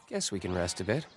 Guess we can rest a bit.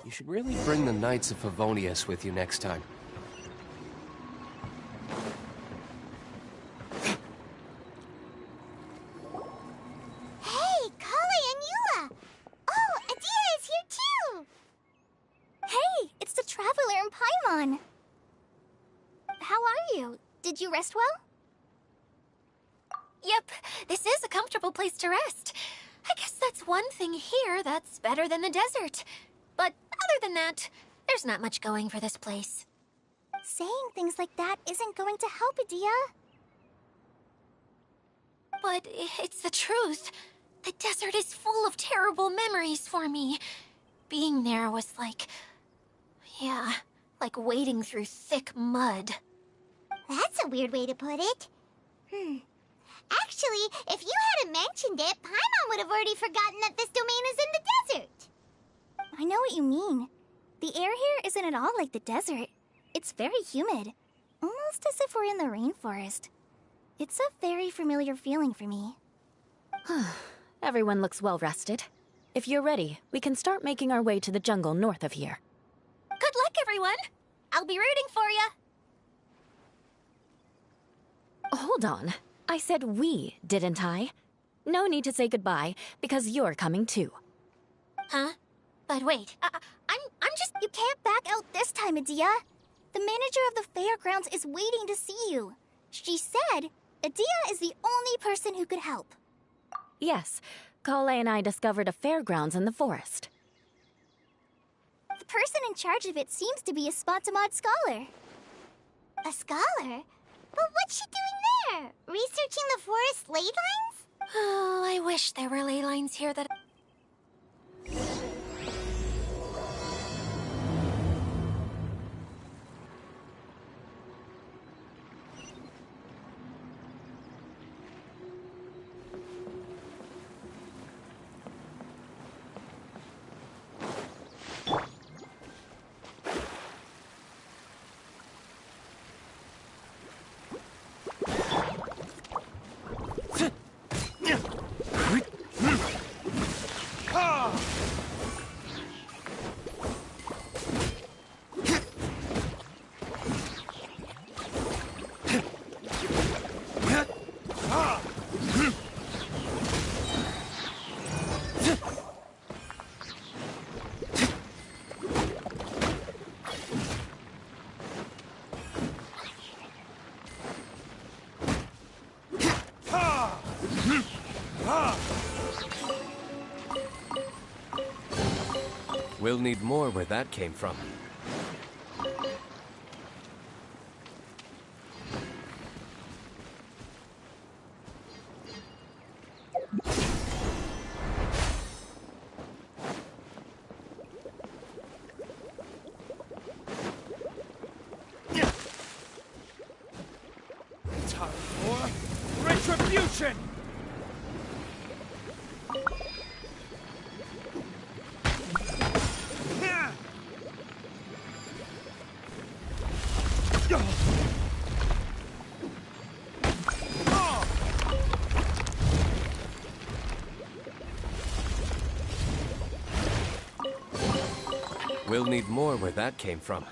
You should really bring the Knights of Favonius with you next time. Hey, Collei and Eula! Oh, Edea is here too! Hey, it's the Traveler and Paimon! How are you? Did you rest well? Yep, this is a comfortable place to rest. I guess that's one thing here that's better than the desert. But other than that, there's not much going for this place. Saying things like that isn't going to help, Edea. But it's the truth. The desert is full of terrible memories for me. Being there was like... yeah, like wading through thick mud. That's a weird way to put it. Actually, if you hadn't mentioned it, Paimon would have already forgotten that this domain is in the desert. I know what you mean. The air here isn't at all like the desert. It's very humid. Almost as if we're in the rainforest. It's a very familiar feeling for me. Everyone looks well rested. If you're ready, we can start making our way to the jungle north of here. Good luck, everyone! I'll be rooting for you! Hold on. I said we, didn't I? No need to say goodbye, because you're coming too. Huh? But wait, I'm just... You can't back out this time, Edea. The manager of the fairgrounds is waiting to see you. She said Edea is the only person who could help. Yes, Collei and I discovered a fairgrounds in the forest. The person in charge of it seems to be a Spontamod scholar. A scholar? But what's she doing there? Researching the forest ley lines? Oh, I wish there were ley lines here that... We'll need more where that came from. Time for retribution! We'll need more where that came from.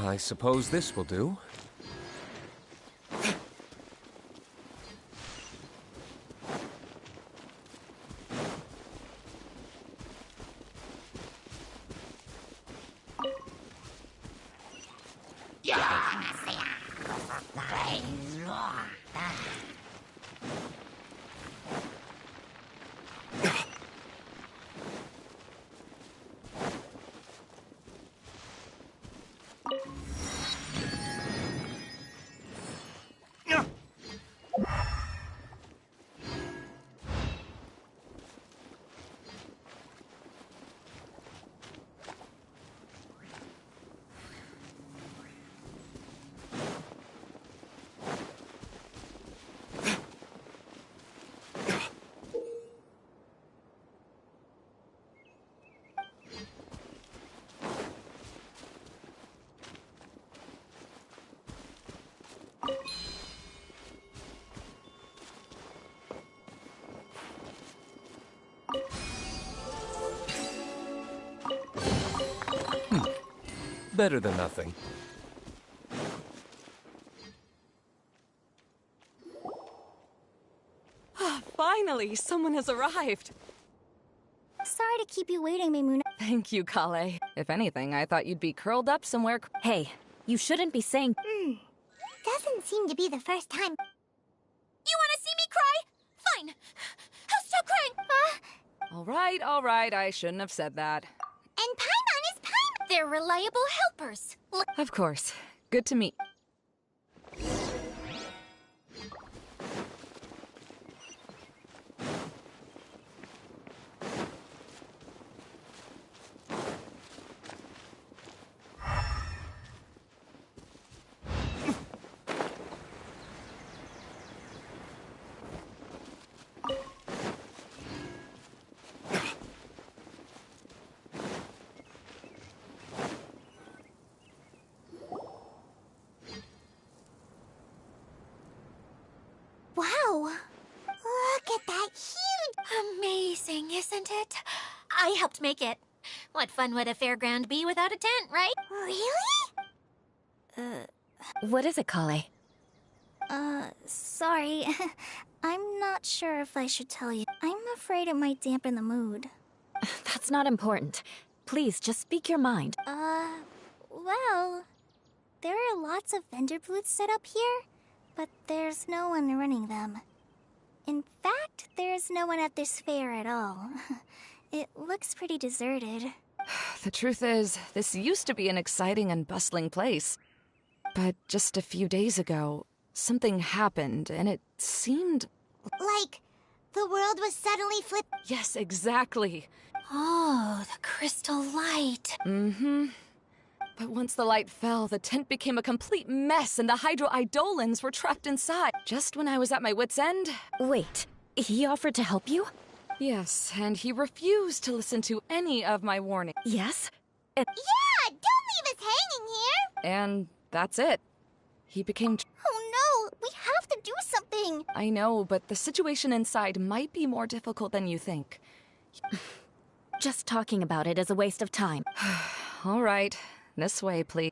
I suppose this will do. Better than nothing. Finally, someone has arrived. Sorry to keep you waiting, Maymuna. Thank you, Kale. If anything, I thought you'd be curled up somewhere. Hey, you shouldn't be saying. Doesn't seem to be the first time. You want to see me cry? Fine. I'll stop crying. All right, I shouldn't have said that. And Paimon is Paimon! They're reliable helpers. Look, Of course. Good to meet. Wow! Look at that huge... amazing, isn't it? I helped make it. What fun would a fairground be without a tent, right? Really? What is it, Kale? Sorry. I'm not sure if I should tell you. I'm afraid it might dampen the mood. That's not important. Please, just speak your mind. Well... there are lots of vendor booths set up here, but there's no one running them. In fact, there's no one at this fair at all. It looks pretty deserted. The truth is, this used to be an exciting and bustling place. But just a few days ago, something happened, and it seemed... Like, the world was suddenly flipped. Yes, exactly. Oh, the crystal light. Mm-hmm. But once the light fell, the tent became a complete mess, and the Hydro-Eidolons were trapped inside. Just when I was at my wit's end... Wait, he offered to help you? Yes, and he refused to listen to any of my warnings. Yes? Yeah, don't leave us hanging here! And that's it. He became... Oh no, we have to do something! I know, but the situation inside might be more difficult than you think. Just talking about it is a waste of time. All right. This way, please.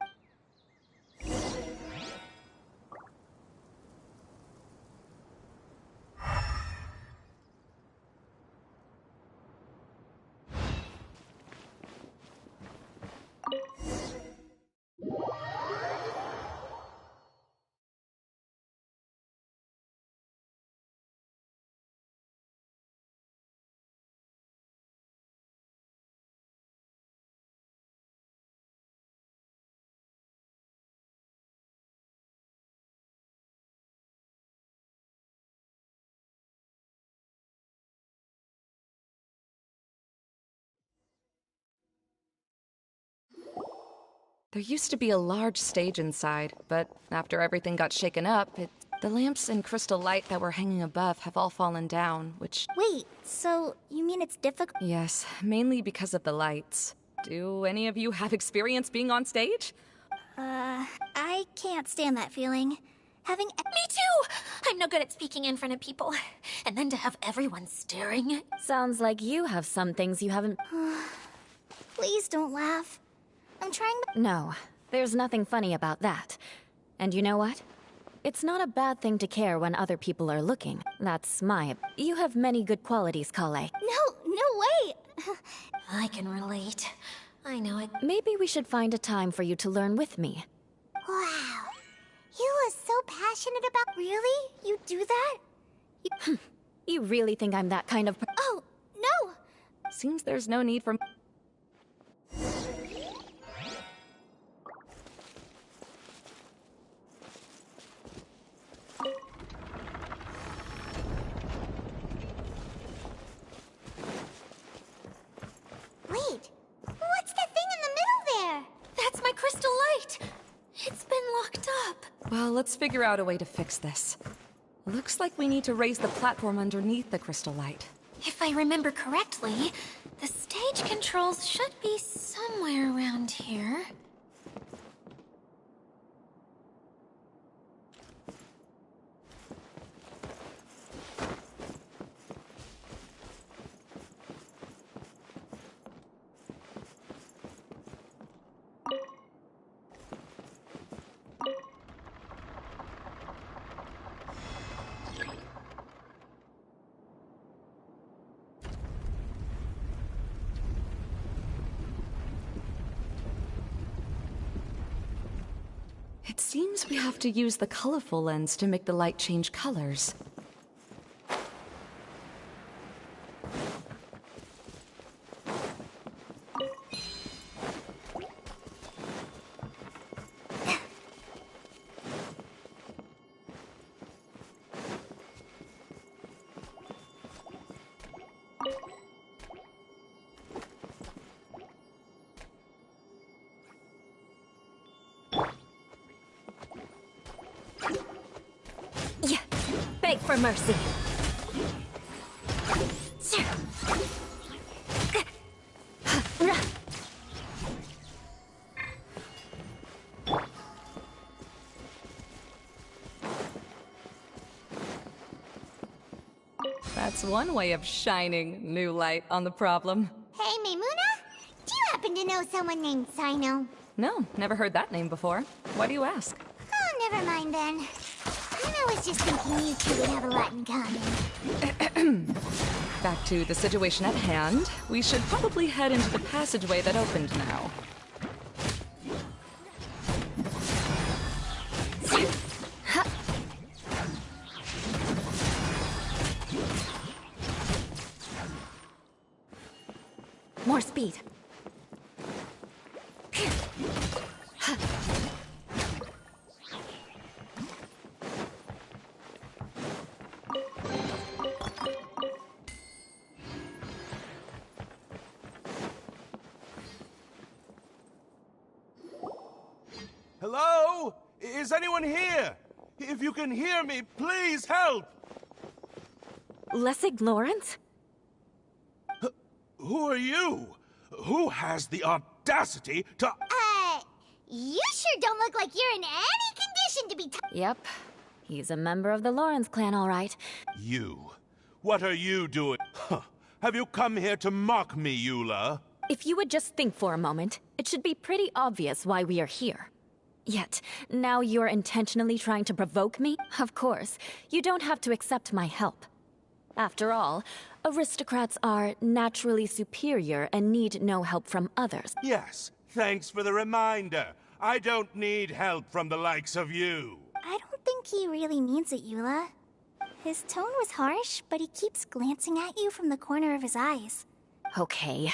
There used to be a large stage inside, but after everything got shaken up, the lamps and crystal light that were hanging above have all fallen down, which... Wait, so you mean it's difficult? Yes, mainly because of the lights. Do any of you have experience being on stage? I can't stand that feeling. Having... Me too! I'm no good at speaking in front of people. And then to have everyone staring. Sounds like you have some things you haven't... Please don't laugh. I'm trying to... No, there's nothing funny about that. And you know what? It's not a bad thing to care when other people are looking. That's my... You have many good qualities, Kale. No way! I can relate. I know it. Maybe we should find a time for you to learn with me. Wow. You are so passionate about... Really? You do that? You really think I'm that kind of... Oh, no! Seems there's no need for... Wait, what's that thing in the middle there? That's my crystal light! It's been locked up. Well, let's figure out a way to fix this. Looks like we need to raise the platform underneath the crystal light. If I remember correctly, the stage controls should be somewhere around here. It seems we have to use the colorful lens to make the light change colors. Yeah, beg for mercy. That's one way of shining new light on the problem. Hey, Maimuna? Do you happen to know someone named Sino? No, never heard that name before. Why do you ask? Oh, never mind then. I was just thinking you two would have a lot in common. Back to the situation at hand. We should probably head into the passageway that opened now. speed. Hello? Is anyone here? If you can hear me, please help! Lessig Lawrence? Who are you? Who has the audacity to... You sure don't look like you're in any condition to be Yep. He's a member of the Lawrence clan, all right. You? What are you doing? Huh. Have you come here to mock me, Eula? If you would just think for a moment, it should be pretty obvious why we are here. Yet, now you're intentionally trying to provoke me? Of course, you don't have to accept my help. After all, aristocrats are naturally superior and need no help from others. Yes, thanks for the reminder. I don't need help from the likes of you. I don't think he really means it, Eula. His tone was harsh, but he keeps glancing at you from the corner of his eyes. Okay.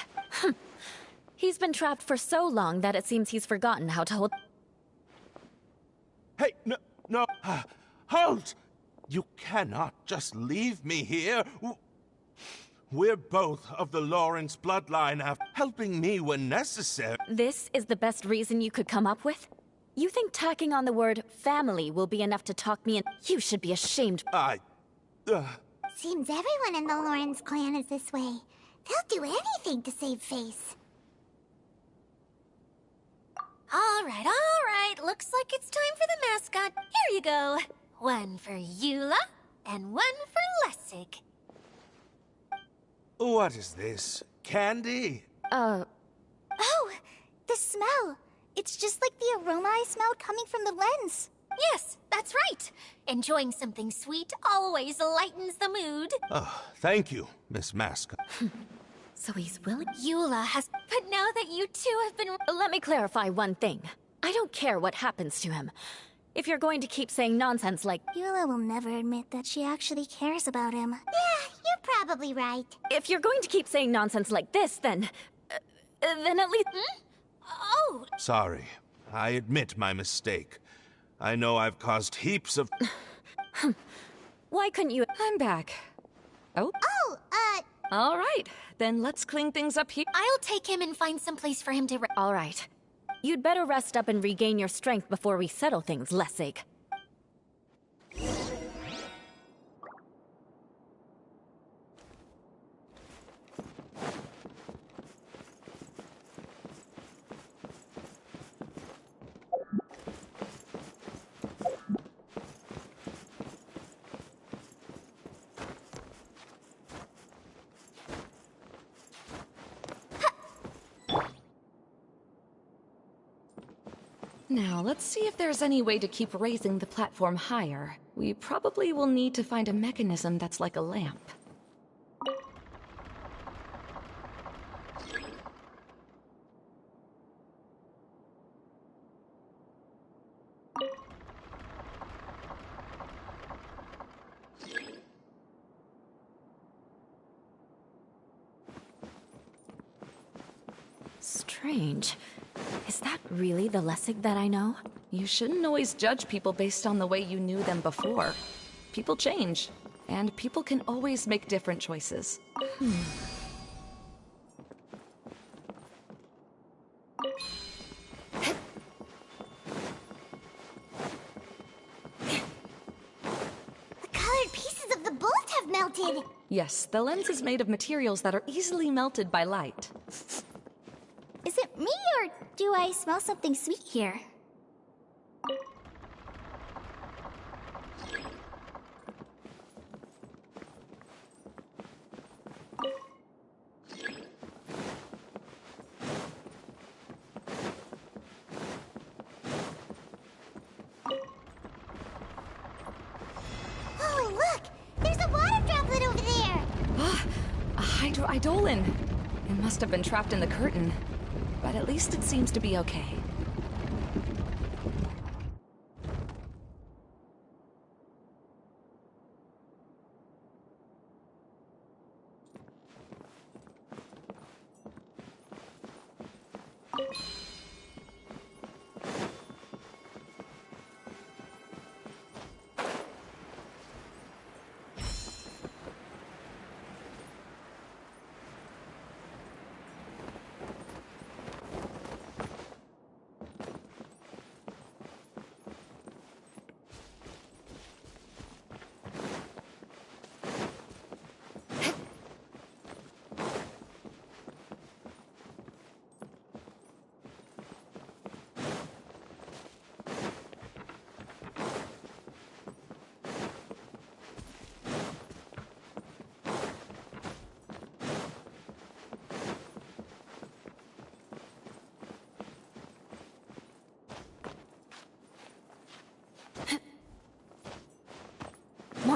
He's been trapped for so long that it seems he's forgotten how to hold... Hey, no, halt! You cannot just leave me here. We're both of the Lawrence bloodline, helping me when necessary. This is the best reason you could come up with? You think tacking on the word family will be enough to talk me in? You should be ashamed. Seems everyone in the Lawrence clan is this way. They'll do anything to save face. All right. Looks like it's time for the mascot. Here you go. One for Eula, and one for Lessig. What is this? Candy? Oh, the smell. It's just like the aroma I smelled coming from the lens. Yes, that's right. Enjoying something sweet always lightens the mood. Oh, thank you, Miss Mascot. So he's willing? Eula has... But now that you two have been... Let me clarify one thing. I don't care what happens to him. If you're going to keep saying nonsense like... Eula will never admit that she actually cares about him. Yeah, you're probably right. If you're going to keep saying nonsense like this, then at least... Oh, Sorry. I admit my mistake. I know I've caused heaps of... Why couldn't you... I'm back. Oh? All right, then let's clean things up here. I'll take him and find some place for him to... All right. You'd better rest up and regain your strength before we settle things, Lessig. Now, let's see if there's any way to keep raising the platform higher. We probably will need to find a mechanism that's like a lamp. Strange. Is that really the Lessig that I know? You shouldn't always judge people based on the way you knew them before. People change, and people can always make different choices. The colored pieces of the bolt have melted. Yes, the lens is made of materials that are easily melted by light. Is it me, or do I smell something sweet here? Oh, look! There's a water droplet over there! A hydroidolin! It must have been trapped in the curtain. But at least it seems to be okay.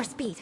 More speed.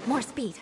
More speed.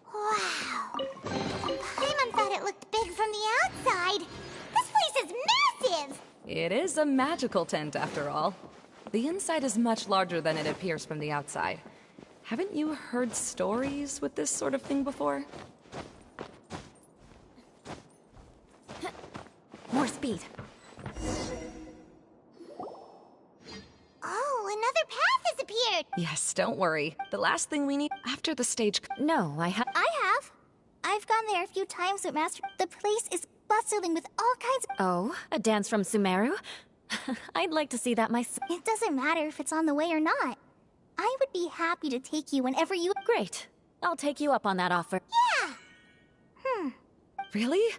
Wow. Paimon thought it looked big from the outside. This place is massive! It is a magical tent, after all. The inside is much larger than it appears from the outside. Haven't you heard stories with this sort of thing before? More speed. Oh, another path has appeared! Yes, don't worry. The last thing we need after the stage... No, I have. I've gone there a few times with Master. The place is bustling with all kinds of... Oh, a dance from Sumeru? I'd like to see that myself. It doesn't matter if it's on the way or not. I would be happy to take you whenever you... Great. I'll take you up on that offer. Yeah! Really?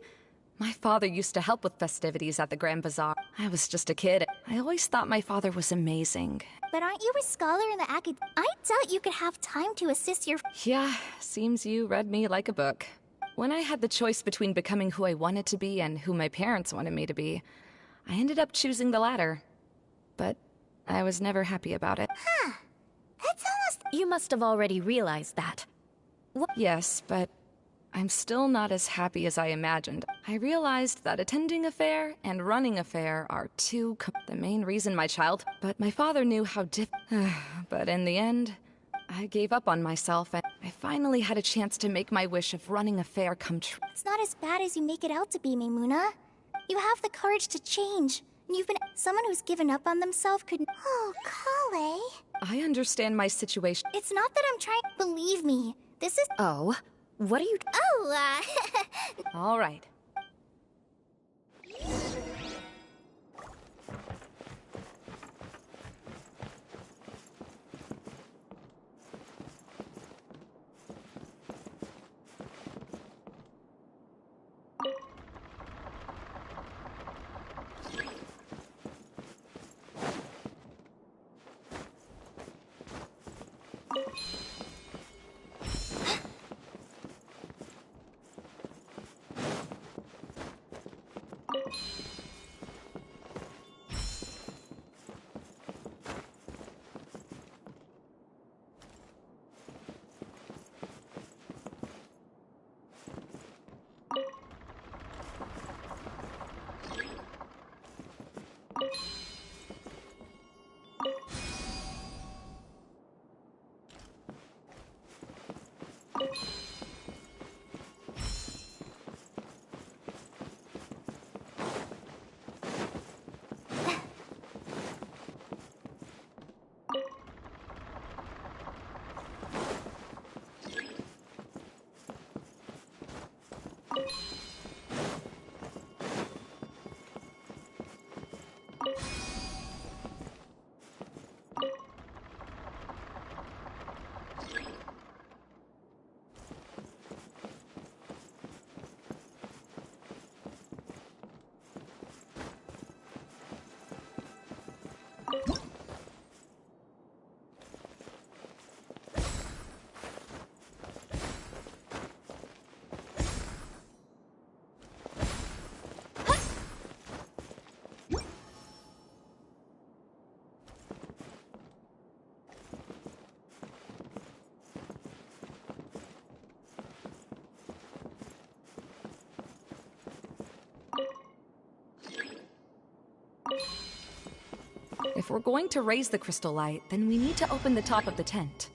My father used to help with festivities at the Grand Bazaar. I was just a kid. I always thought my father was amazing. But aren't you a scholar in the acad... I doubt you could have time to assist your... Yeah, seems you read me like a book. When I had the choice between becoming who I wanted to be and who my parents wanted me to be, I ended up choosing the latter. But I was never happy about it. Huh. That's almost... You must have already realized that. Yes, but I'm still not as happy as I imagined. I realized that attending a fair and running a fair are the main reason my child... But my father knew how But in the end, I gave up on myself and I finally had a chance to make my wish of running a fair come true. It's not as bad as you make it out to be, Maimuna. You have the courage to change. And you've been... Someone who's given up on themselves could... Oh, Kale. I understand my situation. It's not that I'm trying... Believe me. This is... Oh? What are you... Oh, All right. If we're going to raise the crystal light, then we need to open the top of the tent.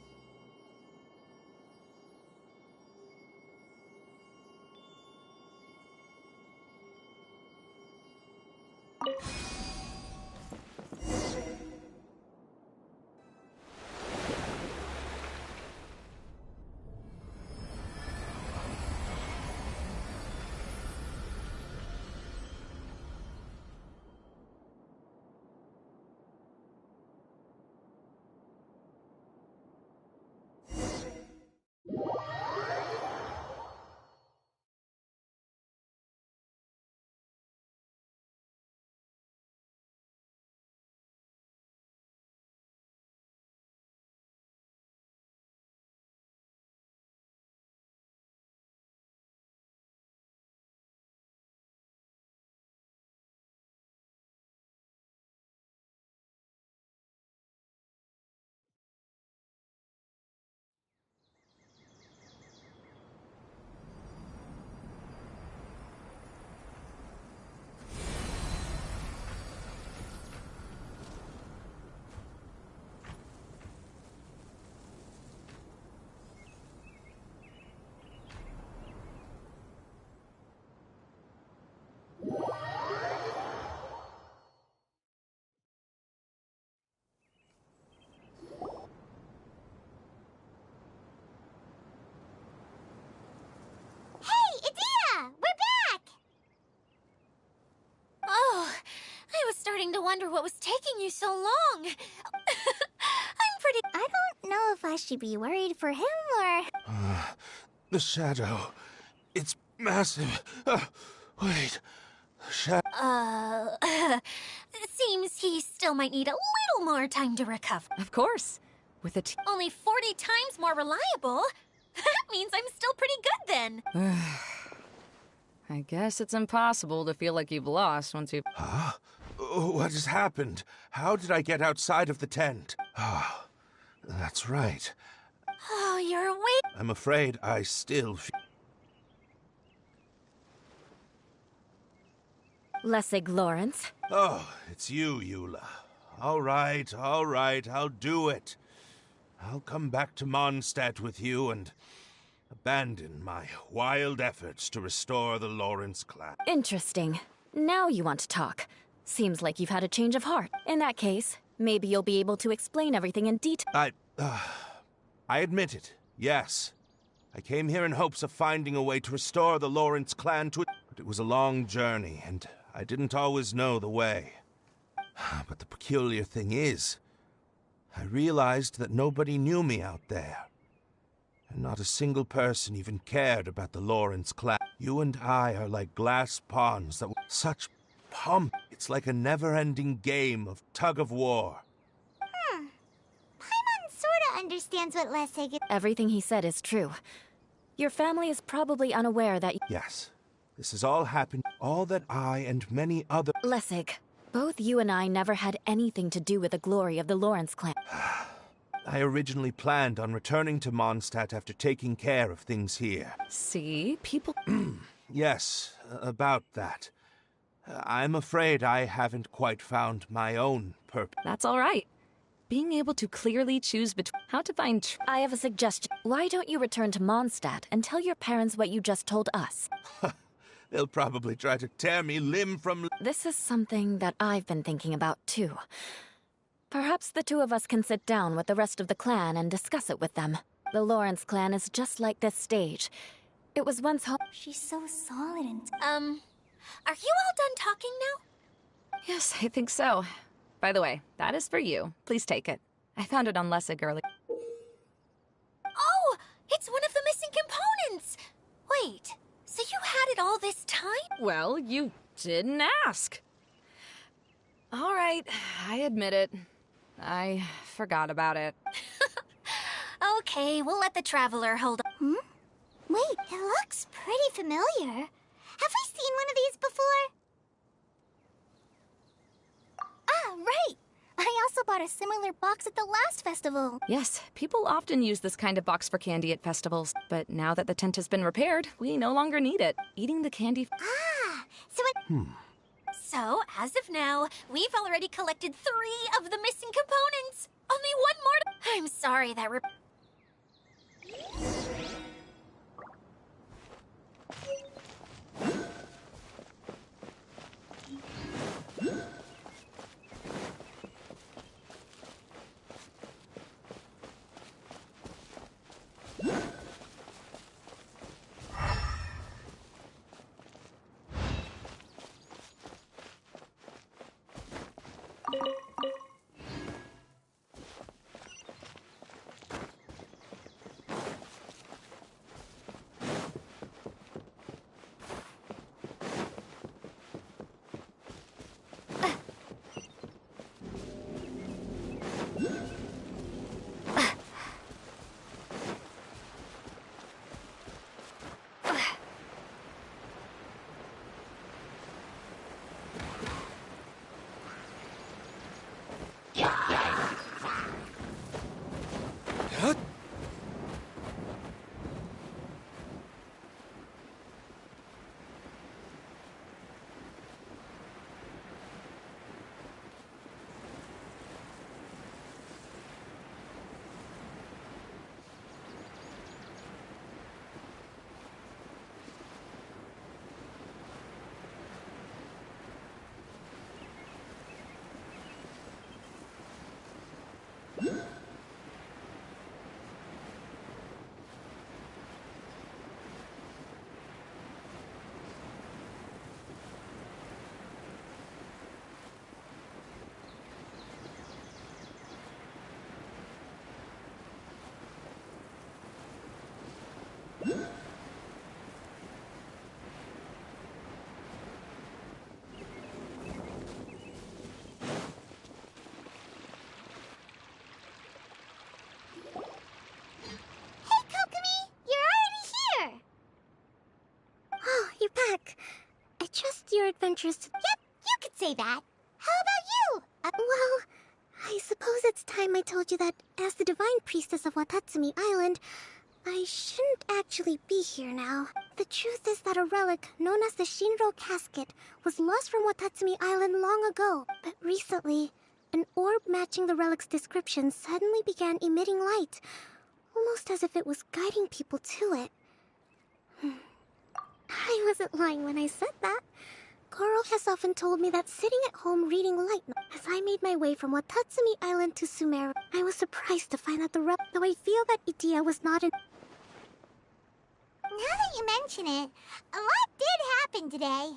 hey, Edea! We're back! Oh, I was starting to wonder what was taking you so long. I'm pretty... I don't know if I should be worried for him or... The shadow. It's massive. Wait. Seems he still might need a little more time to recover. Of course. With a Only 40 times more reliable. That means I'm still pretty good then. I guess it's impossible to feel like you've lost once you've... Huh? What has happened? How did I get outside of the tent? Ah, that's right. Oh, you're awake. I'm afraid I still feel... Lessig Lawrence? Oh, it's you, Eula. All right, I'll do it. I'll come back to Mondstadt with you and abandon my wild efforts to restore the Lawrence clan. Interesting. Now you want to talk. Seems like you've had a change of heart. In that case, maybe you'll be able to explain everything in detail. I admit it, yes. I came here in hopes of finding a way to restore the Lawrence clan to it, but it was a long journey, and I didn't always know the way. But the peculiar thing is, I realized that nobody knew me out there. And not a single person even cared about the Lawrence clan. You and I are like glass ponds that such pomp. It's like a never-ending game of tug-of-war. Paimon sorta understands what Lessig is. Everything he said is true. Your family is probably unaware that— Yes, this has all happened. All that I and many other— Lessig, both you and I never had anything to do with the glory of the Lawrence clan. I originally planned on returning to Mondstadt after taking care of things here. See, people. Yes, about that. I'm afraid I haven't quite found my own purpose. That's all right. Being able to clearly choose between how to find I have a suggestion. Why don't you return to Mondstadt and tell your parents what you just told us? They'll probably try to tear me limb from... This is something that I've been thinking about, too. Perhaps the two of us can sit down with the rest of the clan and discuss it with them. The Lawrence clan is just like this stage. It was once home. She's so solid and... Are you all done talking now? Yes, I think so. By the way, that is for you. Please take it. I found it on Lessig earlier. Oh, it's one of the missing components! Wait, so you had it all this time? Well, you didn't ask. All right, I admit it. I forgot about it. Okay, we'll let the Traveler hold on. Wait, it looks pretty familiar. Have we seen one of these before? Ah, right! I also bought a similar box at the last festival. Yes, people often use this kind of box for candy at festivals, but now that the tent has been repaired, we no longer need it. Eating the candy... Ah, so it... So, as of now, we've already collected 3 of the missing components! Only one more to... I'm sorry that your adventures to... Yep, you could say that. How about you? Well, I suppose it's time I told you that as the Divine Priestess of Watatsumi Island, I shouldn't actually be here now. The truth is that a relic known as the Shinro Casket was lost from Watatsumi Island long ago. But recently, an orb matching the relic's description suddenly began emitting light, almost as if it was guiding people to it. I wasn't lying when I said that. Goro has often told me that sitting at home reading light as I made my way from Watatsumi Island to Sumeru, I was surprised to find that though I feel that Itia was not in... Now that you mention it, a lot did happen today.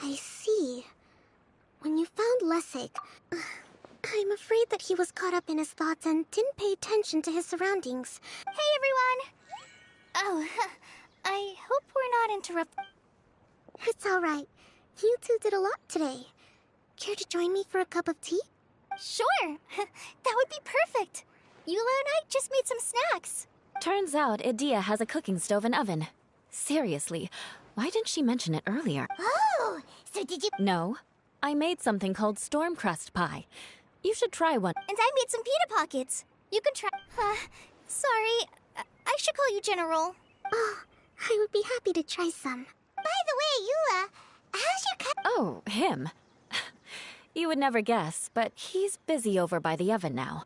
I see. When you found Lessig, I'm afraid that he was caught up in his thoughts and didn't pay attention to his surroundings. Hey, everyone! Oh, I hope we're not interrupting. It's alright. You two did a lot today. Care to join me for a cup of tea? Sure! That would be perfect! Eula and I just made some snacks. Turns out Edea has a cooking stove and oven. Seriously, why didn't she mention it earlier? Oh! So did you... No, I made something called Stormcrust pie. You should try one. And I made some pita pockets. You can try... sorry. I should call you General. Oh, I would be happy to try some. By the way, Eula, how's your Oh, him. You would never guess, but he's busy over by the oven now.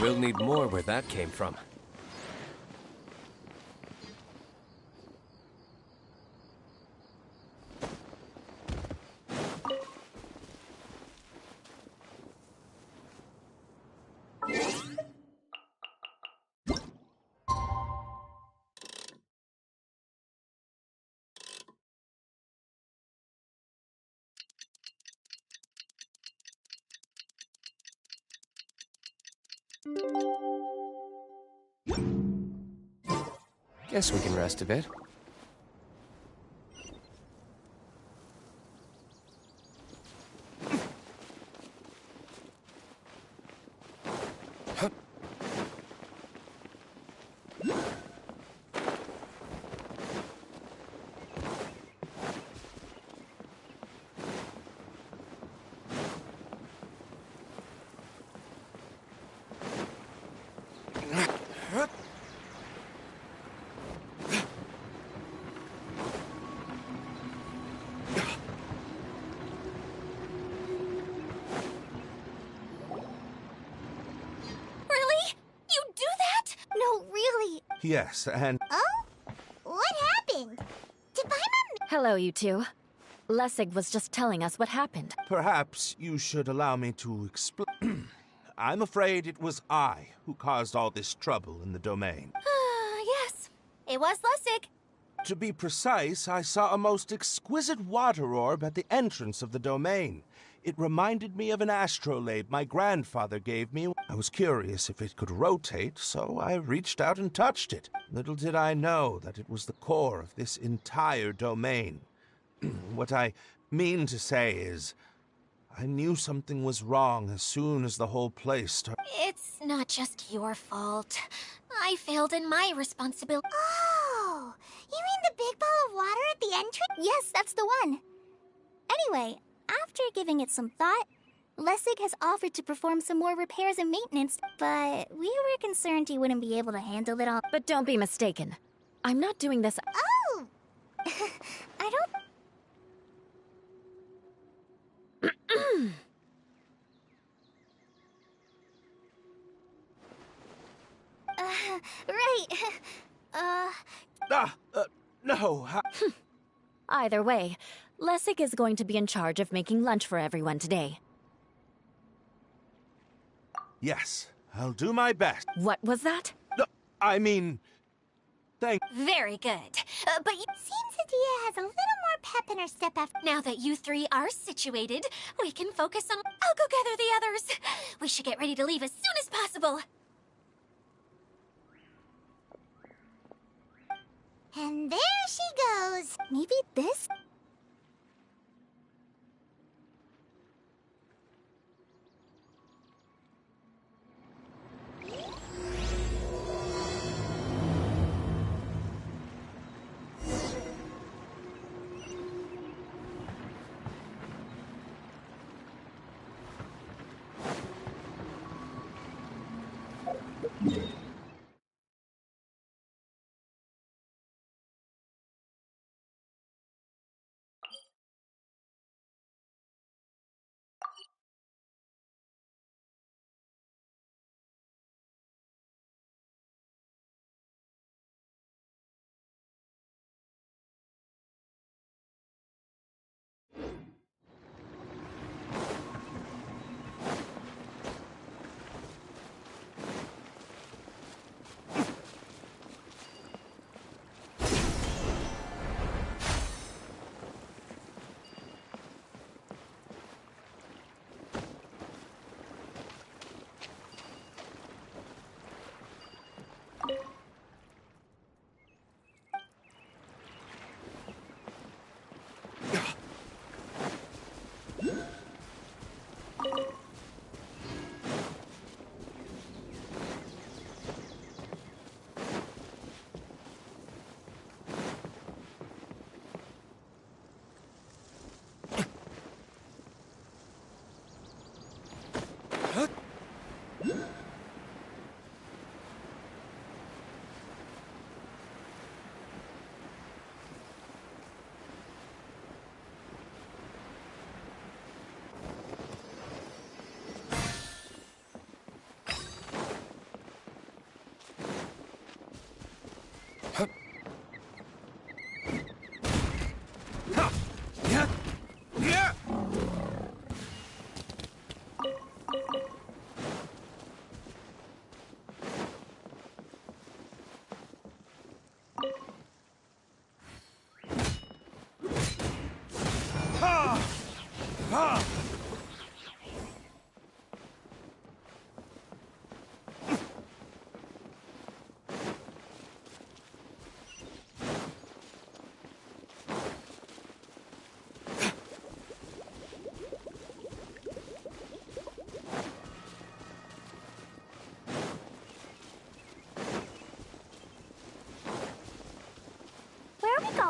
We'll need more where that came from. Guess we can rest a bit. Really? You do that? No, really. Yes, and Oh? What happened? Did Paimon... Hello, you two. Lessig was just telling us what happened. perhaps you should allow me to explain. I'm afraid it was I who caused all this trouble in the domain. Yes. It was Lessig. To be precise, I saw a most exquisite water orb at the entrance of the domain. It reminded me of an astrolabe my grandfather gave me. I was curious if it could rotate, so I reached out and touched it. Little did I know that it was the core of this entire domain. What I mean to say is, I knew something was wrong as soon as the whole place started. It's not just your fault. I failed in my responsibility. Oh, you mean the big ball of water at the entrance? Yes, that's the one. Anyway, after giving it some thought, Lessig has offered to perform some more repairs and maintenance, but we were concerned he wouldn't be able to handle it all. But don't be mistaken. I'm not doing this. Oh! I don't... right. No, Either way, Lessig is going to be in charge of making lunch for everyone today. yes, I'll do my best. What was that? No, I mean, thank. Very good. But Seems Adia has a little more pep in her step after... now that you three are situated, we can focus on... I'll go gather the others. We should get ready to leave as soon as possible. And there she goes. Maybe this?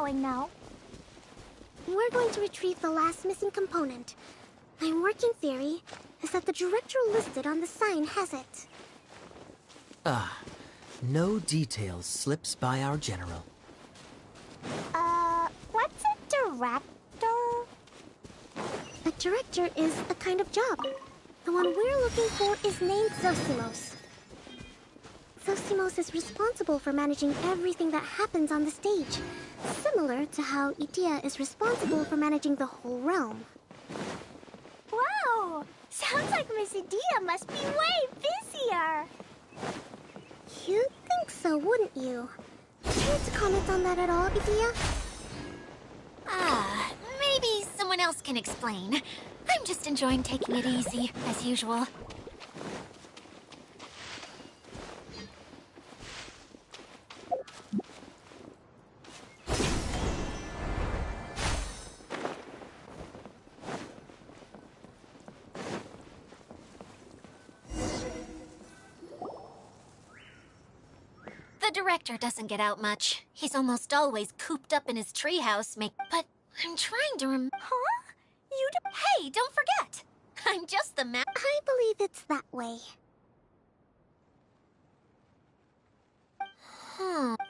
going now? We're going to retrieve the last missing component. My working theory is that the director listed on the sign has it. No details slips by our general. What's a director? A director is a kind of job. The one we're looking for is named Zosimos. Zosimos is responsible for managing everything that happens on the stage, similar to how Edea is responsible for managing the whole realm. Wow! Sounds like Miss Edea must be way busier! You'd think so, wouldn't you? Care to comment on that at all, Edea? Maybe someone else can explain. I'm just enjoying taking it easy, as usual. The director doesn't get out much. He's almost always cooped up in his treehouse But I'm trying to Huh? Hey, don't forget! I'm just the I believe it's that way.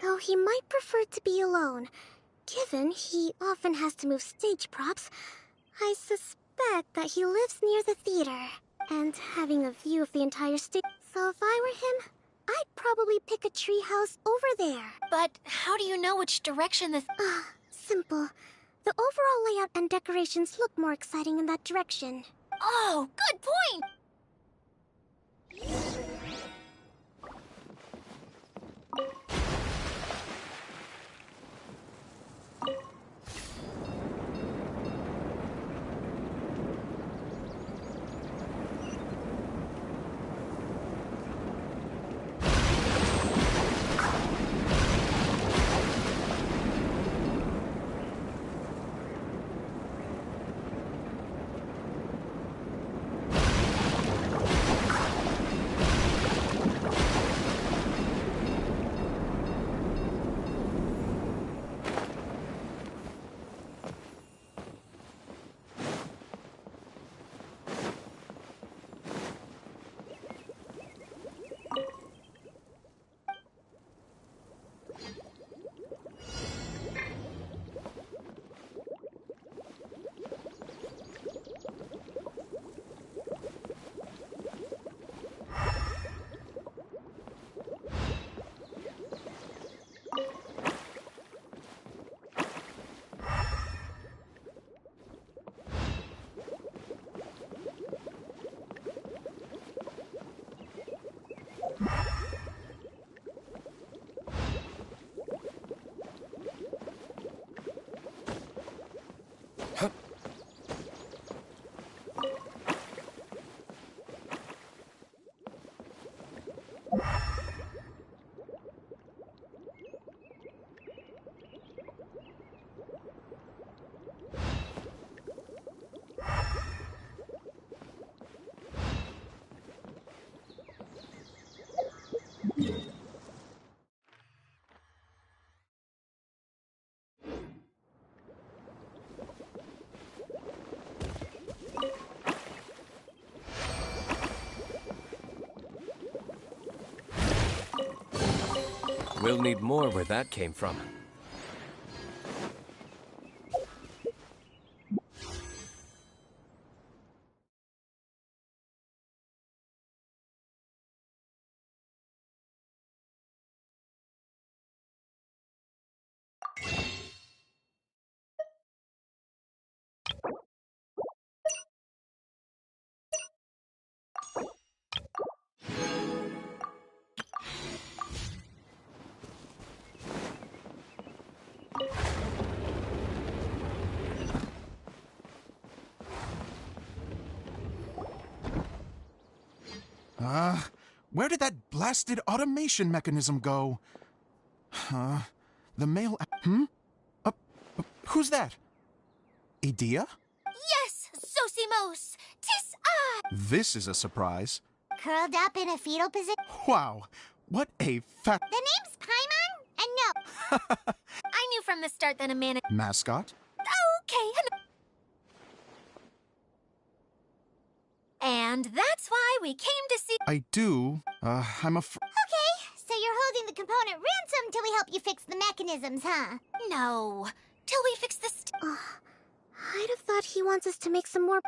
Though he might prefer to be alone. Given he often has to move stage props, I suspect that he lives near the theater. And having a view of the entire stage. So if I were him, I'd probably pick a treehouse over there. But how do you know which direction the... Simple. The overall layout and decorations look more exciting in that direction. Oh, good point! We'll need more where that came from. Where did that blasted automation mechanism go? The mail... who's that? Edea? Yes, Zosimos! 'Tis I! This is a surprise. Curled up in a fetal position. Wow, what a fat... The name's Paimon, And no, I knew from the start that a man... Mascot? Okay. And that's why we came to see... I do. I'm afraid. okay, so you're holding the component ransom till we help you fix the mechanisms, huh? No. Till we fix this... I'd have thought he wants us to make some more...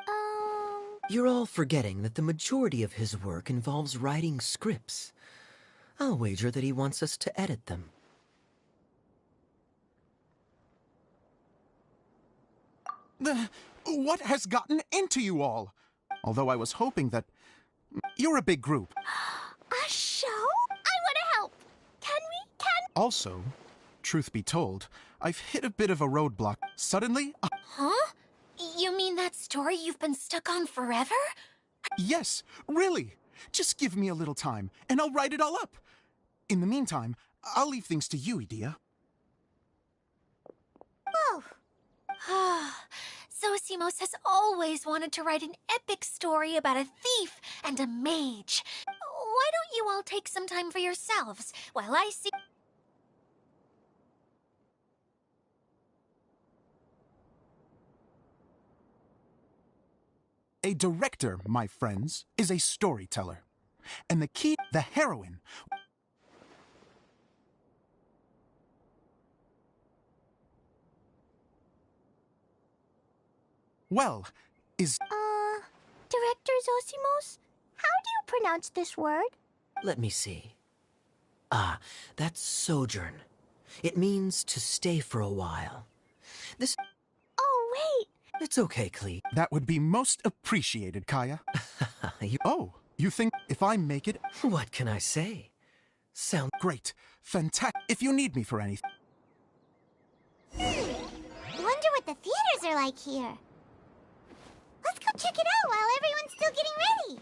You're all forgetting that the majority of his work involves writing scripts. I'll wager that he wants us to edit them. What has gotten into you all? Although I was hoping that... You're a big group. A show? I want to help. Can we? Also, truth be told, I've hit a bit of a roadblock. Suddenly... Huh? You mean that story you've been stuck on forever? Yes, really. Just give me a little time, and I'll write it all up. In the meantime, I'll leave things to you, Edea. Whoa. Zosimos has always wanted to write an epic story about a thief and a mage. Why don't you all take some time for yourselves while I see... A director, my friends, is a storyteller. And the key, the heroine... well, is... Director Zosimos? How do you pronounce this word? Let me see. Ah, that's sojourn. It means to stay for a while. This... Oh, wait. It's okay, Klee. That would be most appreciated, Kaya. Oh, you think if I make it... What can I say? Sound... Great. Fantastic. If you need me for anything... Wonder what the theaters are like here. Let's go check it out while everyone's still getting ready.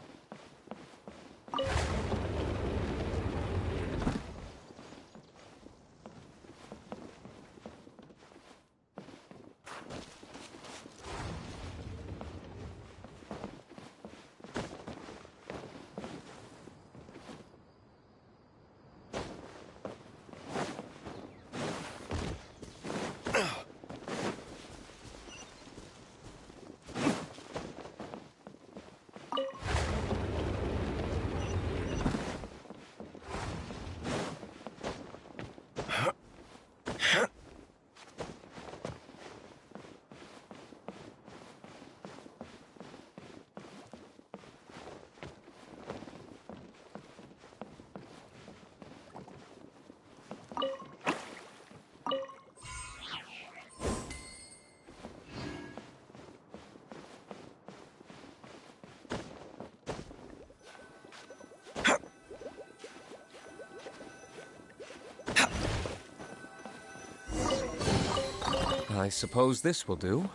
I suppose this will do.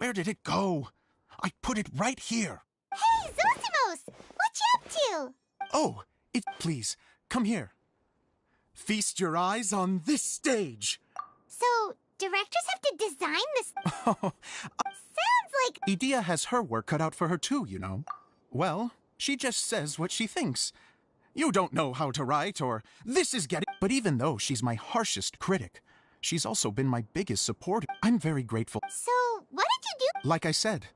Where did it go? I put it right here. Hey, Zosimos! What you up to? Oh, please, come here. Feast your eyes on this stage. So, directors have to design this? Sounds like... Edea has her work cut out for her too, you know. Well, she just says what she thinks. You don't know how to write, or this is getting... But even though she's my harshest critic, she's also been my biggest supporter. I'm very grateful. So, what did you do? Like I said,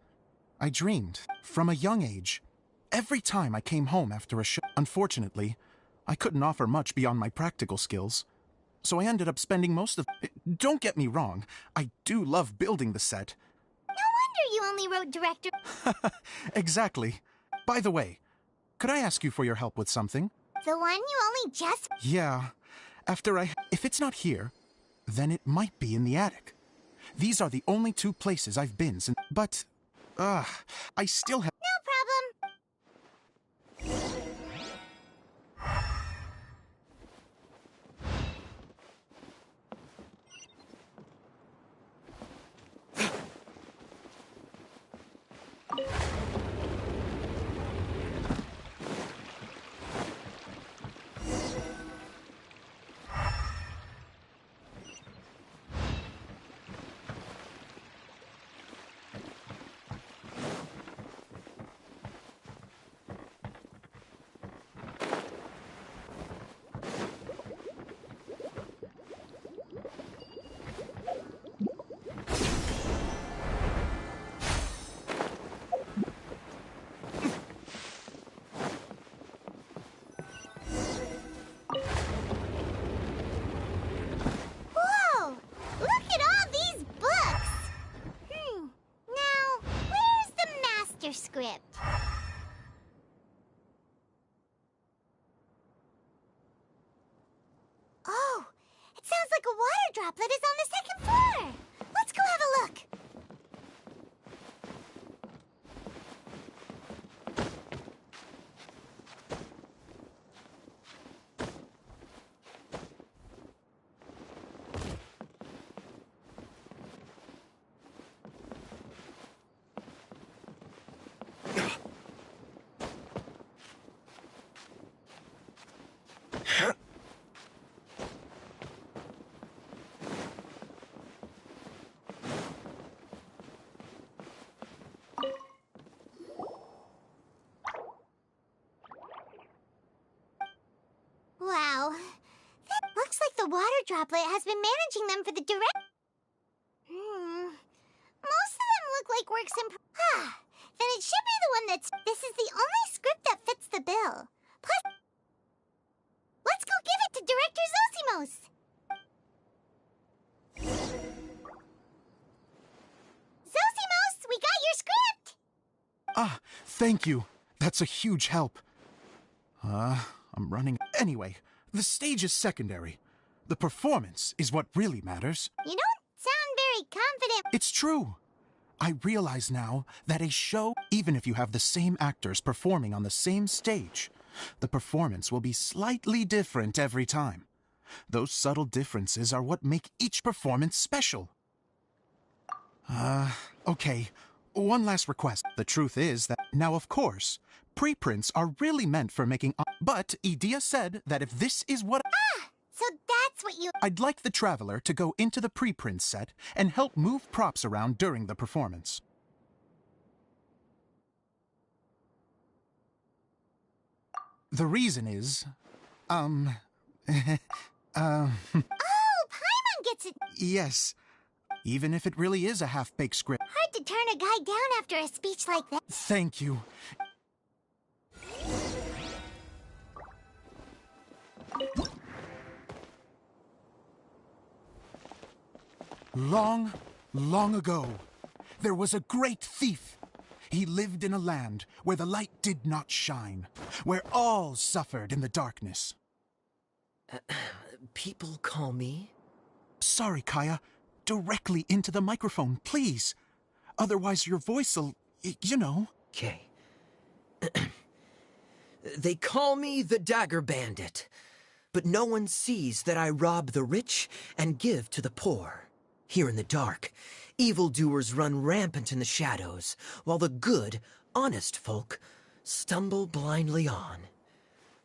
I dreamed from a young age. Every time I came home after a show, unfortunately, I couldn't offer much beyond my practical skills. So I ended up spending most of... Don't get me wrong, I do love building the set. No wonder you only wrote director... Exactly. By the way, could I ask you for your help with something? The one you only just... Yeah. If it's not here, then it might be in the attic. These are the only two places I've been since... But, I still have... No problem. Script. Oh, it sounds like a water droplet is on the second floor. Let's go have a look. Wow. That looks like the water droplet has been managing them for the direct... Most of them look like works in... Then it should be the one that's... This is the only script that fits the bill. Plus... Let's go give it to Director Zosimos! Zosimos, we got your script! Ah, thank you. That's a huge help. I'm running... Anyway, the stage is secondary. The performance is what really matters. You don't sound very confident. It's true. I realize now that a show, even if you have the same actors performing on the same stage, the performance will be slightly different every time. Those subtle differences are what make each performance special. Okay. One last request. The truth is that, now of course, preprints are really meant for making... But Edea said that if this is what... So that's what you... I'd like the Traveler to go into the preprint set and help move props around during the performance. The reason is... Oh, Paimon gets it! Yes. Even if it really is a half-baked script. Hard to turn a guy down after a speech like that. Thank you. Long, long ago, there was a great thief. He lived in a land where the light did not shine, where all suffered in the darkness. People call me? Sorry, Kaya. Directly into the microphone, please. Otherwise your voice'll, you know. Okay. They call me the Dagger Bandit, but no one sees that I rob the rich and give to the poor. Here in the dark, Evildoers run rampant in the shadows, while the good, honest folk stumble blindly on,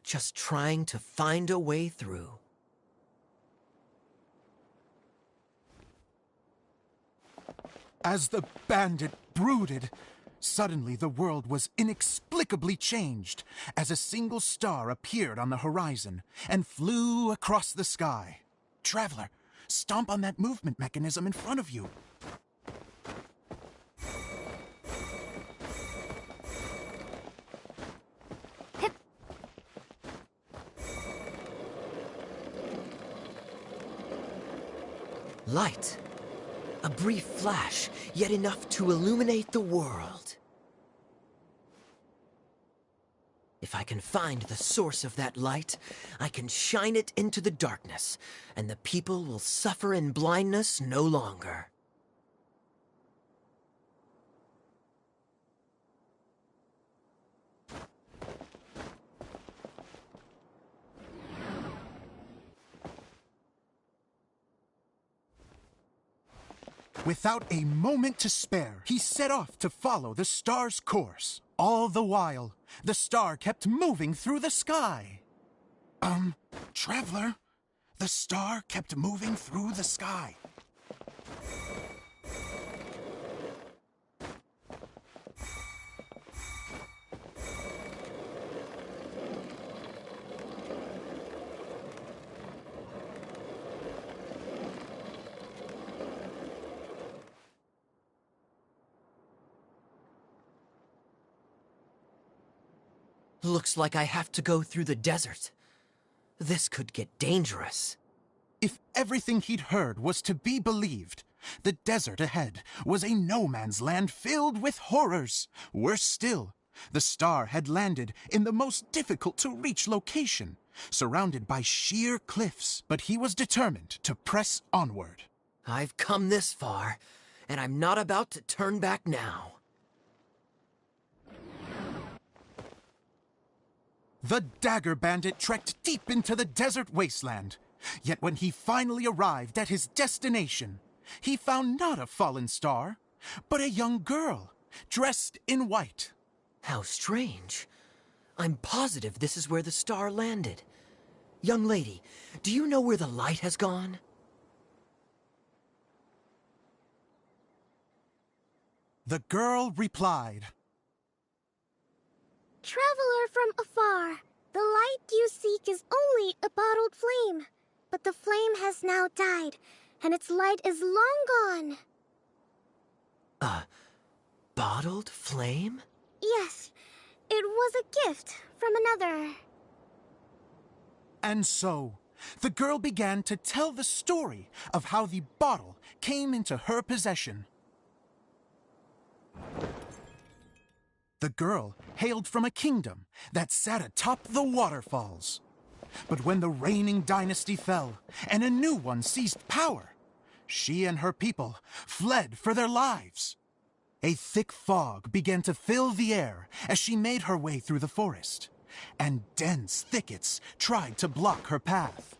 just trying to find a way through. As the bandit brooded, suddenly the world was inexplicably changed as a single star appeared on the horizon and flew across the sky. Traveler, stomp on that movement mechanism in front of you. Light. A brief flash, yet enough to illuminate the world. If I can find the source of that light, I can shine it into the darkness, and the people will suffer in blindness no longer. Without a moment to spare, he set off to follow the star's course. All the while, the star kept moving through the sky. Traveler, the star kept moving through the sky. Looks like I have to go through the desert. This could get dangerous. If everything he'd heard was to be believed, the desert ahead was a no-man's land filled with horrors. Worse still, the star had landed in the most difficult-to-reach location, surrounded by sheer cliffs, but he was determined to press onward. I've come this far, and I'm not about to turn back now. The Dagger Bandit trekked deep into the desert wasteland. Yet when he finally arrived at his destination, he found not a fallen star, but a young girl, dressed in white. How strange. I'm positive this is where the star landed. Young lady, do you know where the light has gone? The girl replied, Traveler from afar, the light you seek is only a bottled flame. But the flame has now died, and its light is long gone. A bottled flame? Yes, it was a gift from another. And so, the girl began to tell the story of how the bottle came into her possession. The girl hailed from a kingdom that sat atop the waterfalls. But when the reigning dynasty fell and a new one seized power, she and her people fled for their lives. A thick fog began to fill the air as she made her way through the forest, and dense thickets tried to block her path.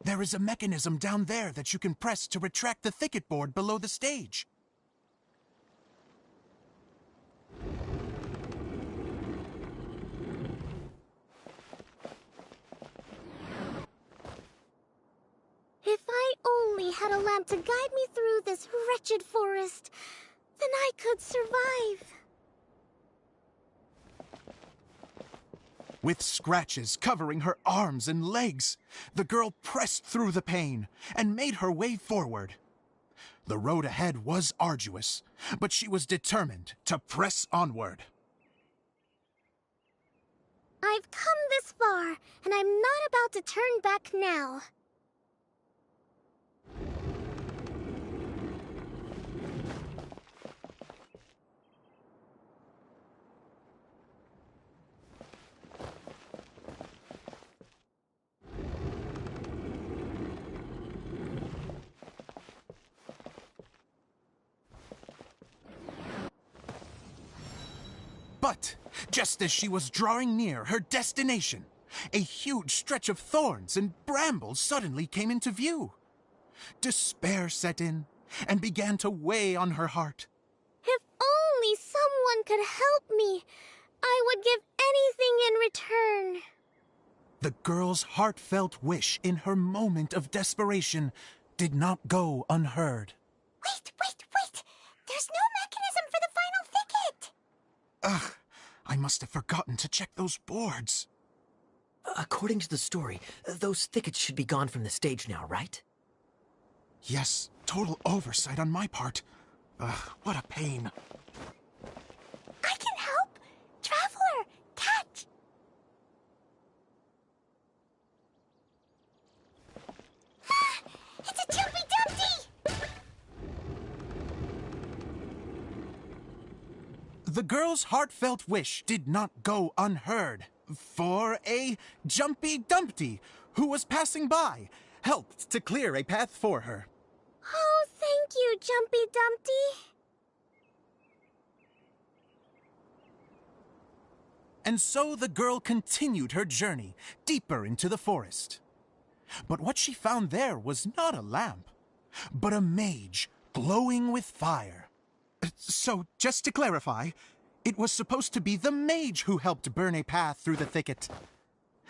There is a mechanism down there that you can press to retract the thicket board below the stage. If I only had a lamp to guide me through this wretched forest, then I could survive. With scratches covering her arms and legs, the girl pressed through the pain and made her way forward. The road ahead was arduous, but she was determined to press onward. I've come this far, and I'm not about to turn back now. But just as she was drawing near her destination, a huge stretch of thorns and brambles suddenly came into view. Despair set in, and began to weigh on her heart. If only someone could help me, I would give anything in return. The girl's heartfelt wish in her moment of desperation did not go unheard. Wait! There's no mechanism for the final thicket! Ugh, I must have forgotten to check those boards. According to the story, those thickets should be gone from the stage now, right? Yes, total oversight on my part. Ugh, what a pain. I can help! Traveler, catch! It's a Jumpy Dumpty! The girl's heartfelt wish did not go unheard, for a Jumpy Dumpty, who was passing by, helped to clear a path for her. Oh, thank you, Jumpy Dumpty. And so the girl continued her journey deeper into the forest. But what she found there was not a lamp, but a mage glowing with fire. So, just to clarify, it was supposed to be the mage who helped burn a path through the thicket.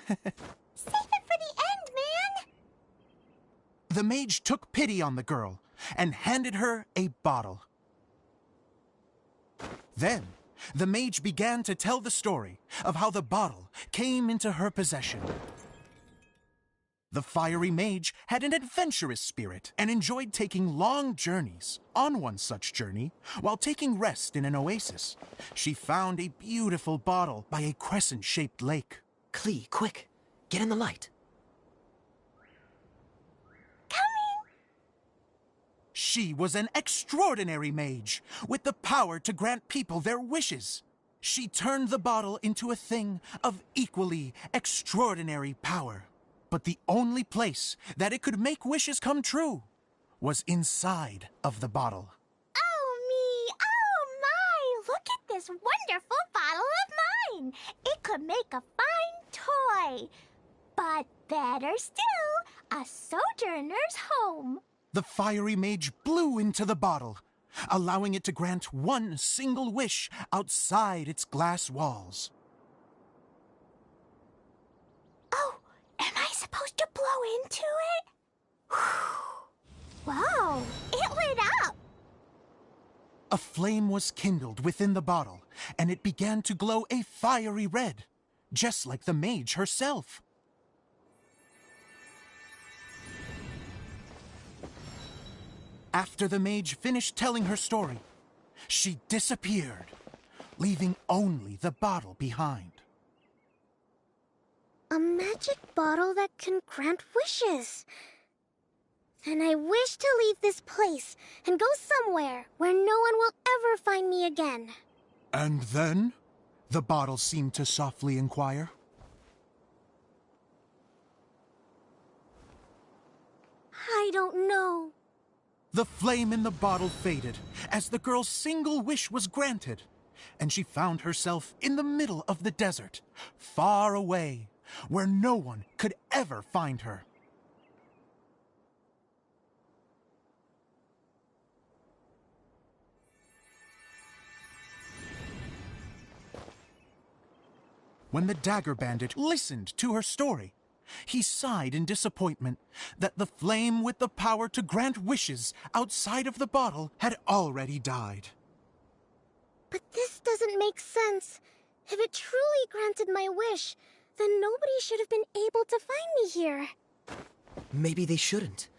Save it for the end, man! The mage took pity on the girl and handed her a bottle. Then, the mage began to tell the story of how the bottle came into her possession. The fiery mage had an adventurous spirit and enjoyed taking long journeys. On one such journey, while taking rest in an oasis, she found a beautiful bottle by a crescent-shaped lake. Klee, quick, get in the light. Coming! She was an extraordinary mage, with the power to grant people their wishes. She turned the bottle into a thing of equally extraordinary power. But the only place that it could make wishes come true was inside of the bottle. Oh, me! Oh, my! Look at this wonderful bottle of mine! It could make a fine toy. But better still, a sojourner's home. The fiery mage blew into the bottle, allowing it to grant one single wish outside its glass walls. Oh, am I supposed to blow into it? Wow, it lit up! A flame was kindled within the bottle, and it began to glow a fiery red, just like the mage herself. After the mage finished telling her story, she disappeared, leaving only the bottle behind. A magic bottle that can grant wishes. And I wish to leave this place and go somewhere where no one will ever find me again. And then? The bottle seemed to softly inquire. I don't know. The flame in the bottle faded as the girl's single wish was granted, and she found herself in the middle of the desert, far away, where no one could ever find her. When the Dagger Bandit listened to her story, he sighed in disappointment that the flame with the power to grant wishes outside of the bottle had already died. But this doesn't make sense. If it truly granted my wish, then nobody should have been able to find me here. Maybe they shouldn't.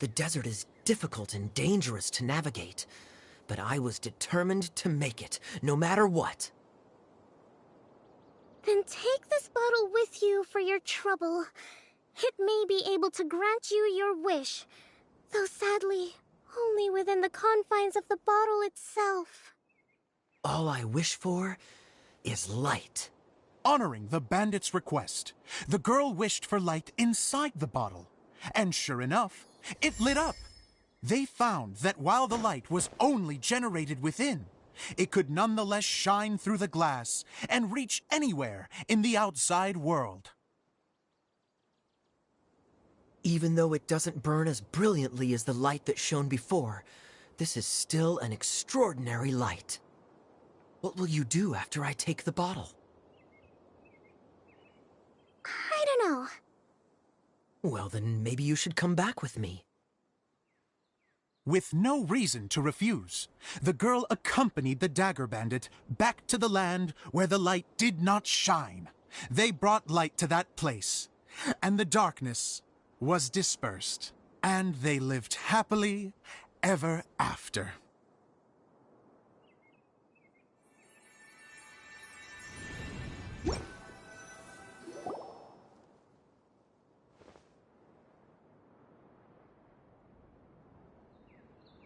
The desert is difficult and dangerous to navigate, but I was determined to make it, no matter what. Then take this bottle with you for your trouble. It may be able to grant you your wish, though sadly, only within the confines of the bottle itself. All I wish for is light. Honoring the bandit's request, the girl wished for light inside the bottle, and sure enough, it lit up. They found that while the light was only generated within, it could nonetheless shine through the glass and reach anywhere in the outside world. Even though it doesn't burn as brilliantly as the light that shone before, this is still an extraordinary light. What will you do after I take the bottle? I don't know. Well, then maybe you should come back with me. With no reason to refuse, the girl accompanied the Dagger Bandit back to the land where the light did not shine. They brought light to that place, and the darkness was dispersed, and they lived happily ever after.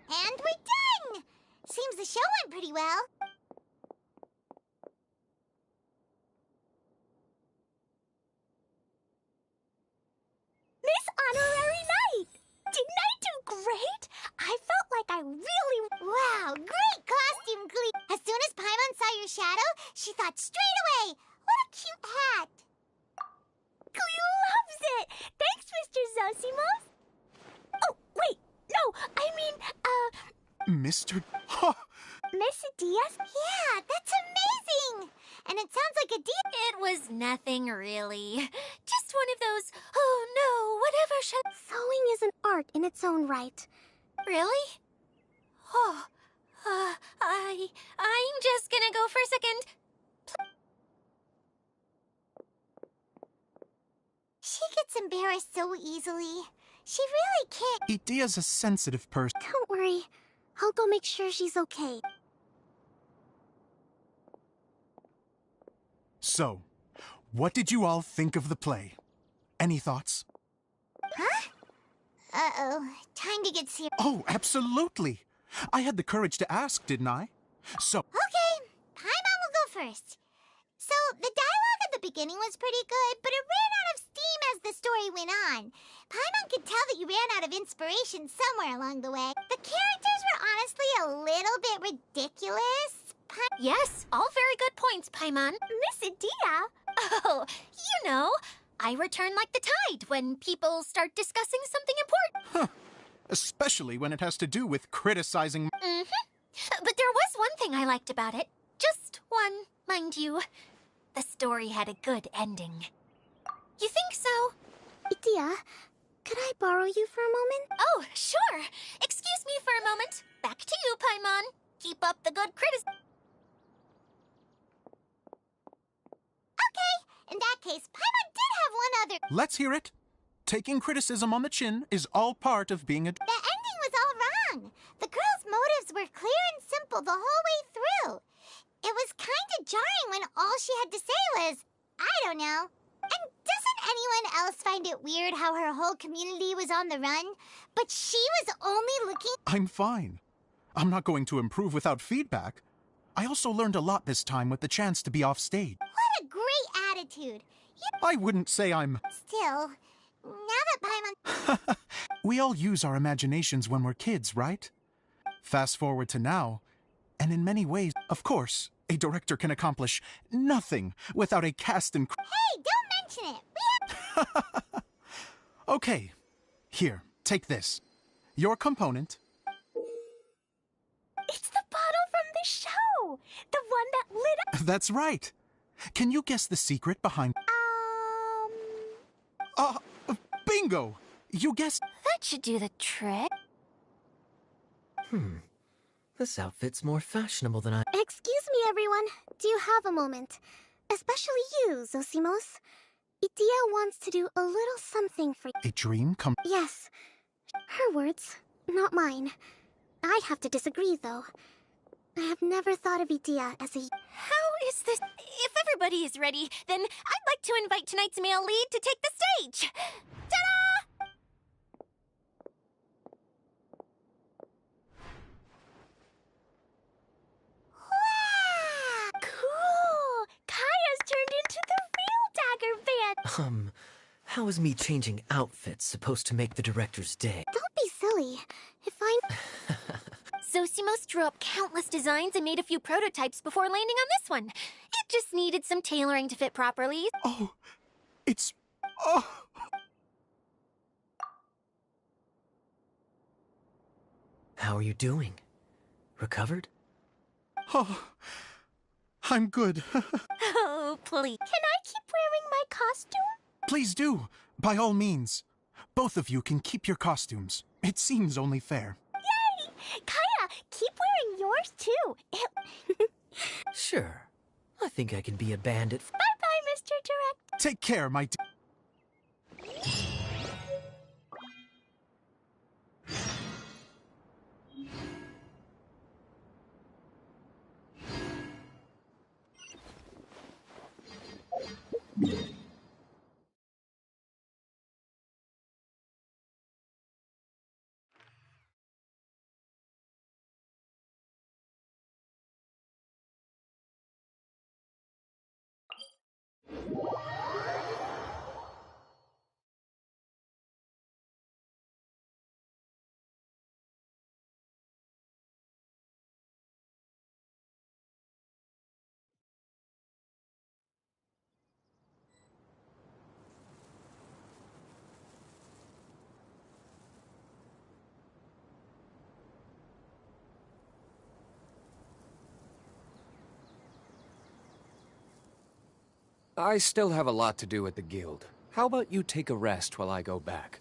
And we're done! Seems the show went pretty well. Miss Honorary Knight! Didn't I do great? I felt like I really... Wow, great costume, Glee! As soon as Paimon saw your shadow, she thought straight away, what a cute hat! Glee loves it! Thanks, Mr. Zosimos! Oh, wait, no, I mean, Mr. Huh. Miss Diaz? Yeah, that's amazing! And it sounds like a deal. It was nothing really. Just one of those, oh no, whatever should... Sewing is an art in its own right. Really? Oh, I'm just gonna go for a second. She gets embarrassed so easily. She really can't. Idia's a sensitive person. Don't worry. I'll go make sure she's okay. So, what did you all think of the play? Any thoughts? Huh? Uh-oh. Time to get serious. Oh, absolutely. I had the courage to ask, didn't I? So, Okay. Paimon will go first. So, the dialogue at the beginning was pretty good, but it ran out of steam as the story went on. Paimon could tell that you ran out of inspiration somewhere along the way. The characters were honestly a little bit ridiculous. Yes, all very good points, Paimon. Miss Adia? Oh, you know, I return like the tide when people start discussing something important. especially when it has to do with criticizing. But there was one thing I liked about it. Just one, mind you. The story had a good ending. You think so? Adia, could I borrow you for a moment? Oh, sure. Excuse me for a moment. Back to you, Paimon. Keep up the good criticism. Okay, in that case, Paimon did have one other... Let's hear it. Taking criticism on the chin is all part of being a... The ending was all wrong. The girl's motives were clear and simple the whole way through. It was kind of jarring when all she had to say was, I don't know. And doesn't anyone else find it weird how her whole community was on the run, but she was only looking... I'm fine. I'm not going to improve without feedback. I also learned a lot this time with the chance to be off stage. What a great attitude. I wouldn't say I'm... Still, now that Paimon... We all use our imaginations when we're kids, right? Fast forward to now, and in many ways, of course, a director can accomplish nothing without a cast and... Hey, don't mention it. We have... Okay, here, take this. Your component... It's the bottle from the show! The one that lit up... That's right. Can you guess the secret behind... Bingo! You guessed... That should do the trick. This outfit's more fashionable than I... Excuse me, everyone. Do you have a moment? Especially you, Zosimos. Idia wants to do a little something for you. A dream come... Yes. Her words, not mine. I have to disagree, though. I have never thought of Idia as a... How is this? If everybody is ready, then I'd like to invite tonight's male lead to take the stage. Ta-da! Wow! Cool! Kaya's turned into the real Dagger Band! How is me changing outfits supposed to make the director's day? Don't be silly. If I... Zosimos drew up countless designs and made a few prototypes before landing on this one. It just needed some tailoring to fit properly. Oh, it's... Oh... How are you doing? Recovered? Oh, I'm good. Oh, please. Can I keep wearing my costume? Please do, by all means. Both of you can keep your costumes. It seems only fair. Yay! Kaya, keep wearing yours too. Sure. I think I can be a bandit. Bye-bye, Mr. Direct. Take care, my I still have a lot to do at the guild. How about you take a rest while I go back?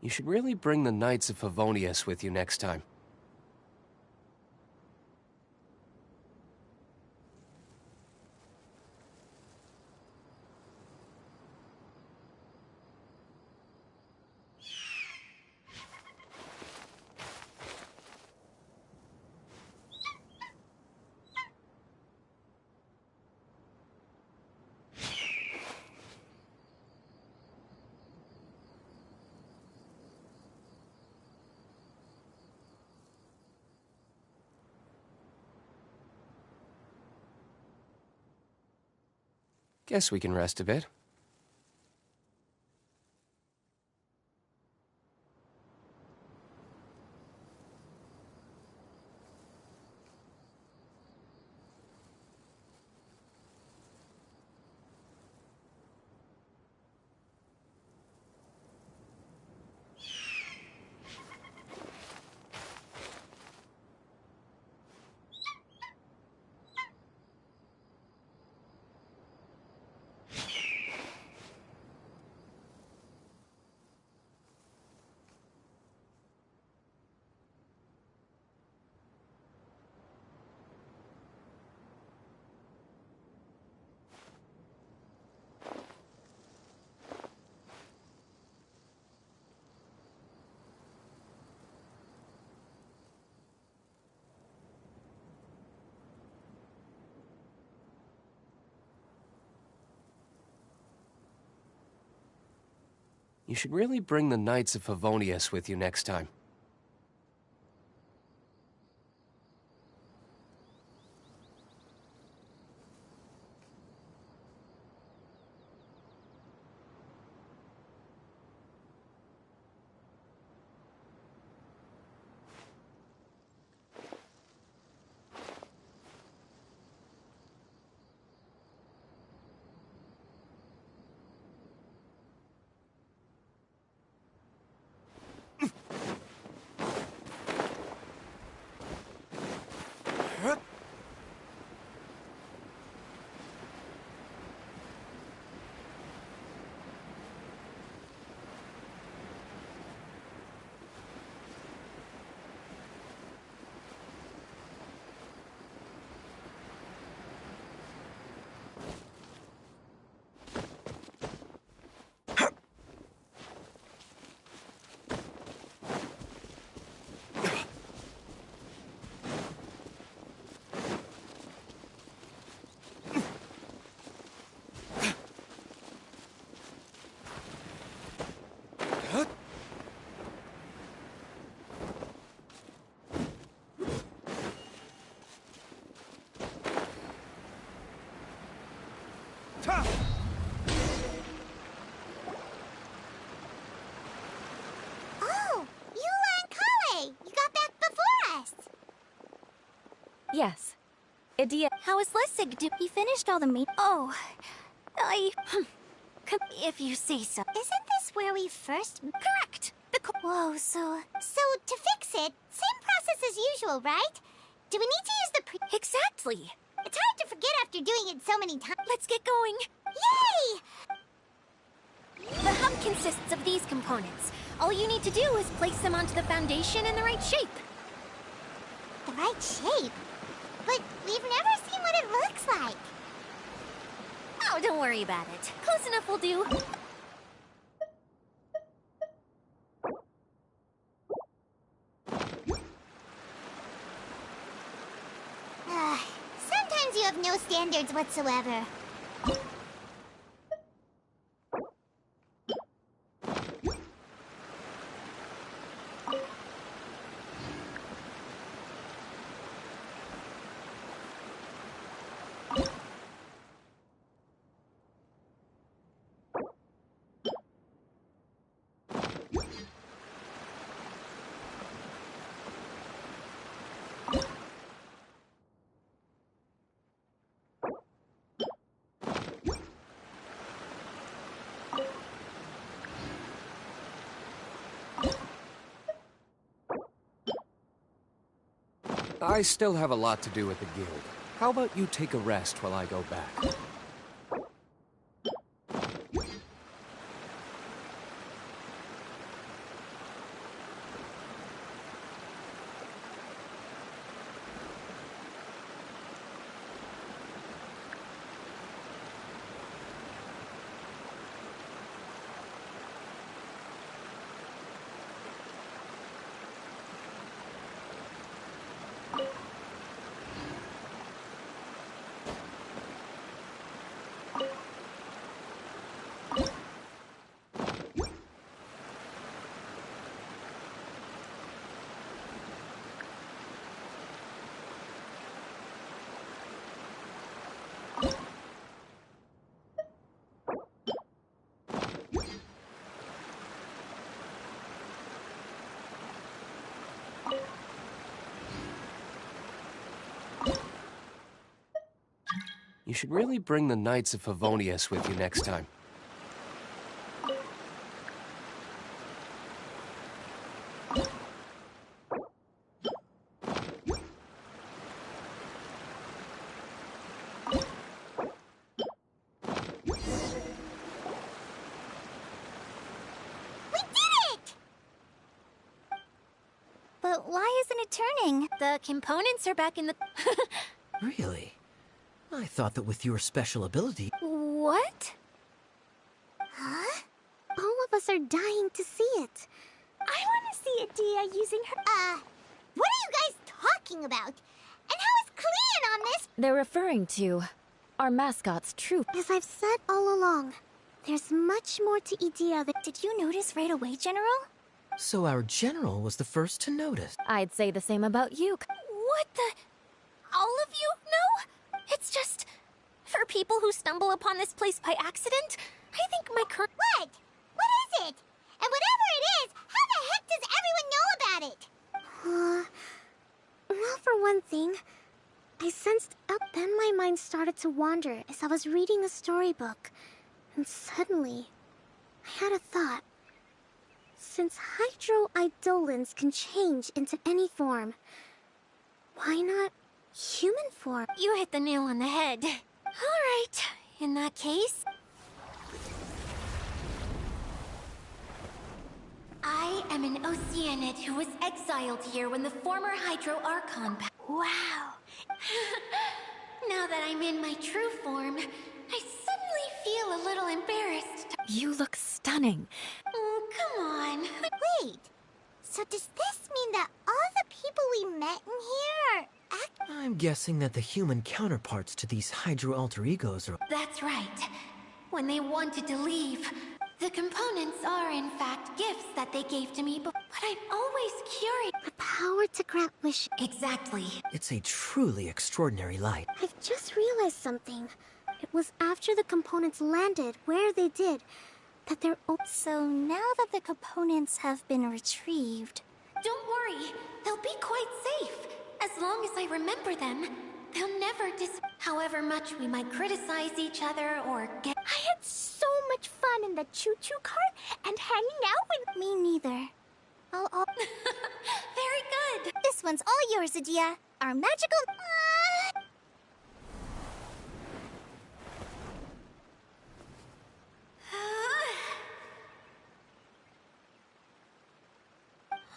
You should really bring the Knights of Favonius with you next time. Guess we can rest a bit. You should really bring the Knights of Favonius with you next time. Oh, Eula and Kale! You got back before us! Yes. Edea. How is Lessig? Did he finished all the meat? Oh, if you say so. Isn't this where we first... Correct. Whoa, so to fix it, same process as usual, right? Do we need to use the Exactly. It's hard to forget after doing it so many times. Let's get going. Yay! The hub consists of these components. All you need to do is place them onto the foundation in the right shape. The right shape? But we've never seen what it looks like. Oh, don't worry about it. Close enough will do. Sometimes you have no standards whatsoever. I still have a lot to do at the guild. How about you take a rest while I go back? You should really bring the Knights of Favonius with you next time. But why isn't it turning? The components are back in the... Really? I thought that with your special ability... What? Huh? All of us are dying to see it. I want to see Edea using her... what are you guys talking about? And how is Cleon on this? They're referring to our mascot's troop. As I've said all along, there's much more to Edea than... Did you notice right away, General? So our general was the first to notice. I'd say the same about you. What the... All of you know? It's just... For people who stumble upon this place by accident, I think my current... What? What is it? And whatever it is, how the heck does everyone know about it? Well, for one thing, I sensed up. Then my mind started to wander as I was reading a storybook. And suddenly, I had a thought. Since Hydro-Eidolons can change into any form, why not human form? You hit the nail on the head. All right, in that case... I am an Oceanid who was exiled here when the former Hydro Archon Wow. Now that I'm in my true form, I suddenly feel a little embarrassed. You look stunning. Oh, come on. Wait, so does this mean that all the people we met in here are I'm guessing that the human counterparts to these Hydro alter egos are... That's right. When they wanted to leave, The components are, in fact, gifts that they gave to me, but I'm always curious. The power to grant wish. Exactly. It's a truly extraordinary light. I've just realized something. It was after the components landed where they did that they're. So now that the components have been retrieved. Don't worry, they'll be quite safe. As long as I remember them, they'll never however much we might criticize each other or get. I had so much fun in the choo-choo cart and hanging out with. Me neither. I'll. Very good. This one's all yours, Adia. Our magical.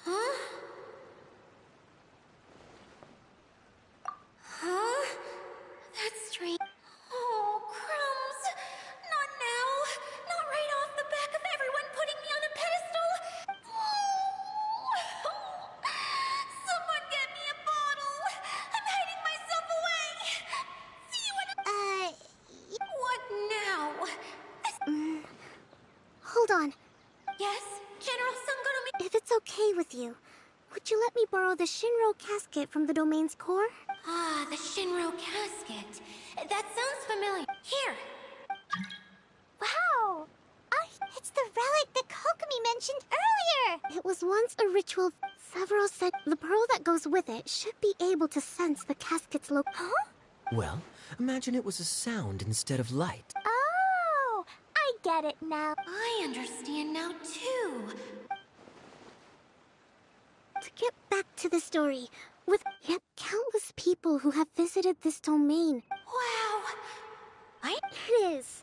Huh? Huh? That's strange. Oh, crumbs! Not now! Not right off the back of everyone putting me on a pedestal! Someone get me a bottle! I'm hiding myself away! See you in a... What now? Hold on. Yes? General Sangoromi... If it's okay with you, would you let me borrow the Shinro casket from the domain's core? Ah, the Shinro casket. That sounds familiar. Here! Wow! It's the relic that Kokomi mentioned earlier! It was once a ritual. Several said the pearl that goes with it should be able to sense the casket's Huh? Well, imagine it was a sound instead of light. Oh! I get it now. I understand now, too. To get back to the story, with yet countless people who have visited this domain. Wow! It is.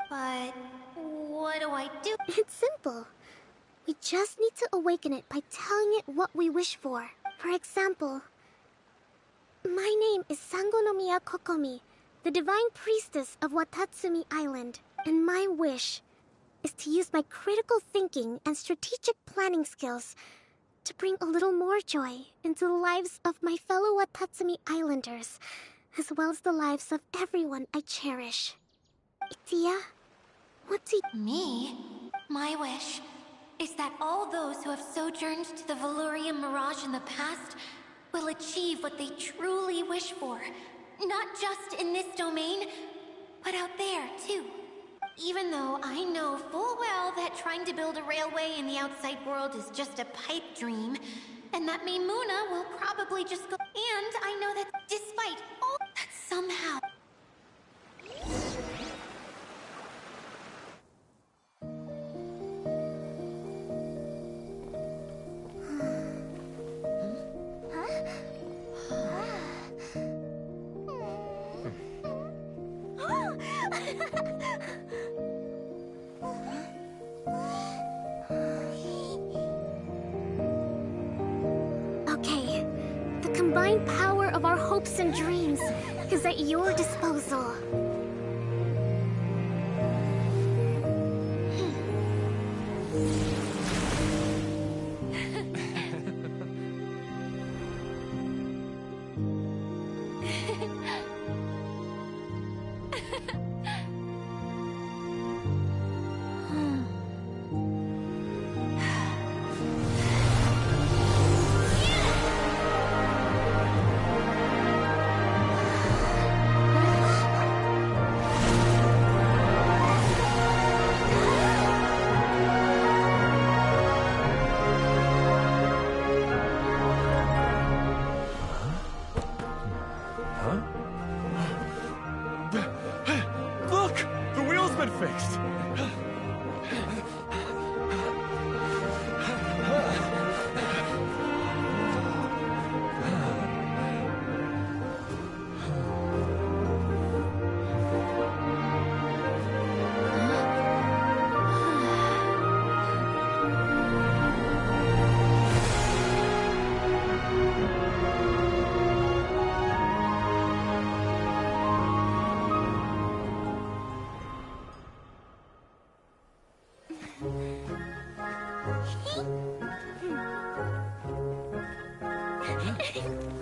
But what do I do? It's simple. We just need to awaken it by telling it what we wish for. For example, my name is Sangonomiya Kokomi, the divine priestess of Watatsumi Island, and my wish is to use my critical thinking and strategic planning skills to bring a little more joy into the lives of my fellow Watatsumi Islanders, as well as the lives of everyone I cherish. Itia, what do you... Me? My wish is that all those who have sojourned to the Valurian Mirage in the past will achieve what they truly wish for. Not just in this domain, but out there, too. Even though I know full well that trying to build a railway in the outside world is just a pipe dream, and that Maimuna will probably just go... And I know that despite all that somehow... Okay, the combined power of our hopes and dreams is at your disposal. Look! The wheel's been fixed!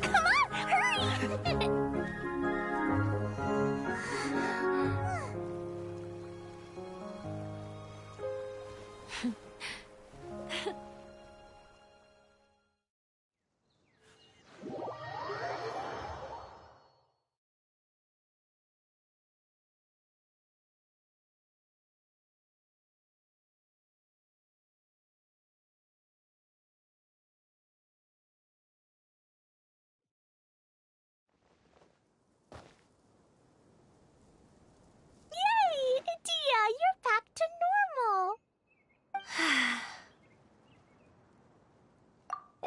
Come on, hurry!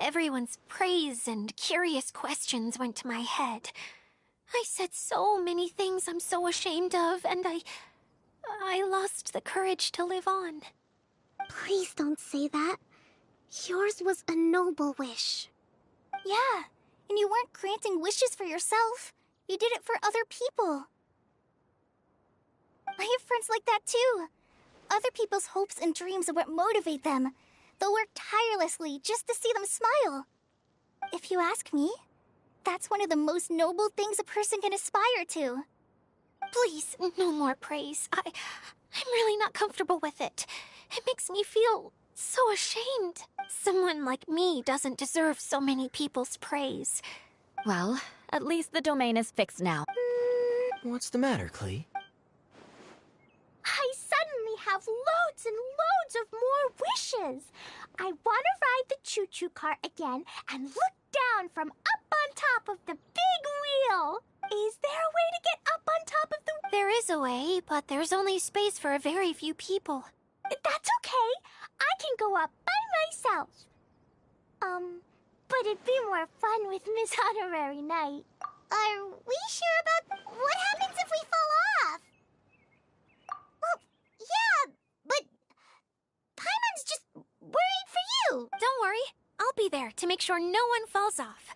Everyone's praise and curious questions went to my head. I said so many things I'm so ashamed of, and I lost the courage to live on. Please don't say that. Yours was a noble wish. Yeah, and you weren't granting wishes for yourself. You did it for other people. I have friends like that too. Other people's hopes and dreams are what motivate them. They'll work tirelessly just to see them smile. If you ask me, that's one of the most noble things a person can aspire to. Please, no more praise. I'm really not comfortable with it. It makes me feel so ashamed. Someone like me doesn't deserve so many people's praise. Well, at least the domain is fixed now. What's the matter, Klee? I suddenly have loads and loads of more wishes. I want to ride the choo-choo cart again and look down from up on top of the big wheel. Is there a way to get up on top of the... There is a way, but there's only space for a very few people. That's okay. I can go up by myself. But it'd be more fun with Miss Honorary Knight. Are we sure about... What happens if we fall off? Well, yeah, but... Paimon's just worried for you. Don't worry. I'll be there to make sure no one falls off.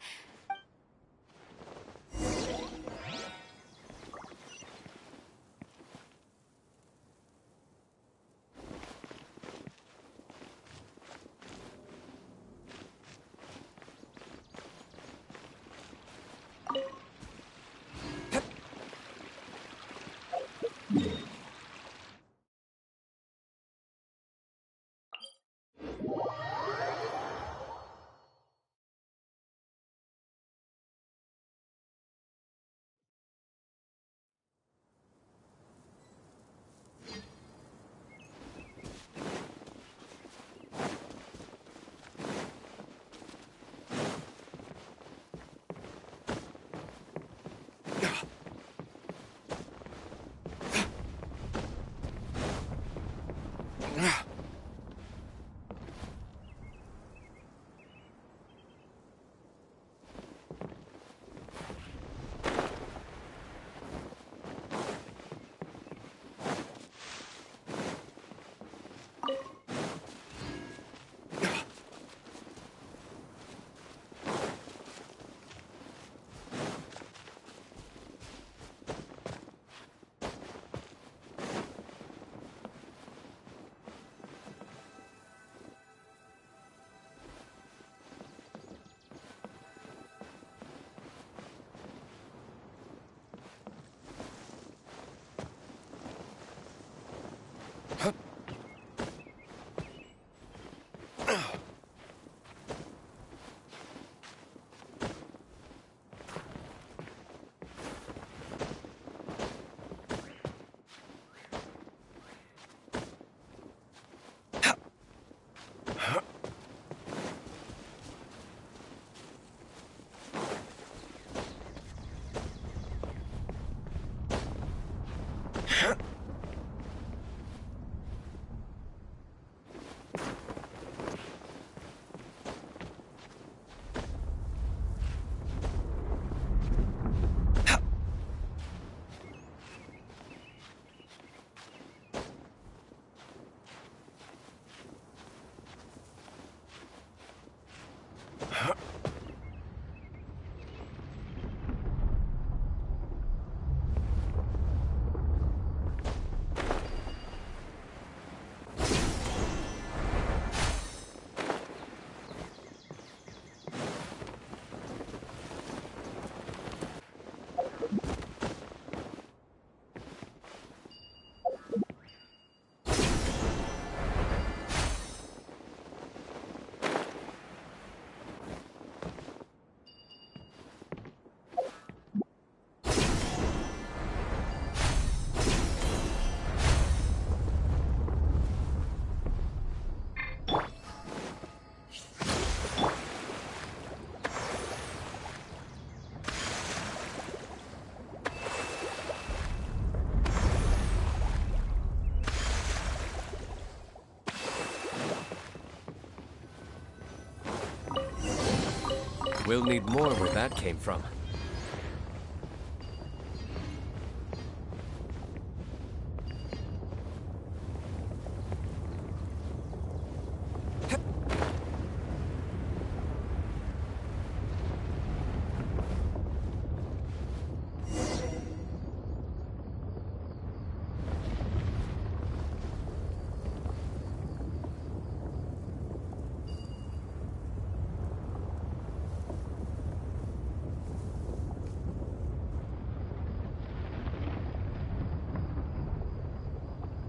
We'll need more where that came from.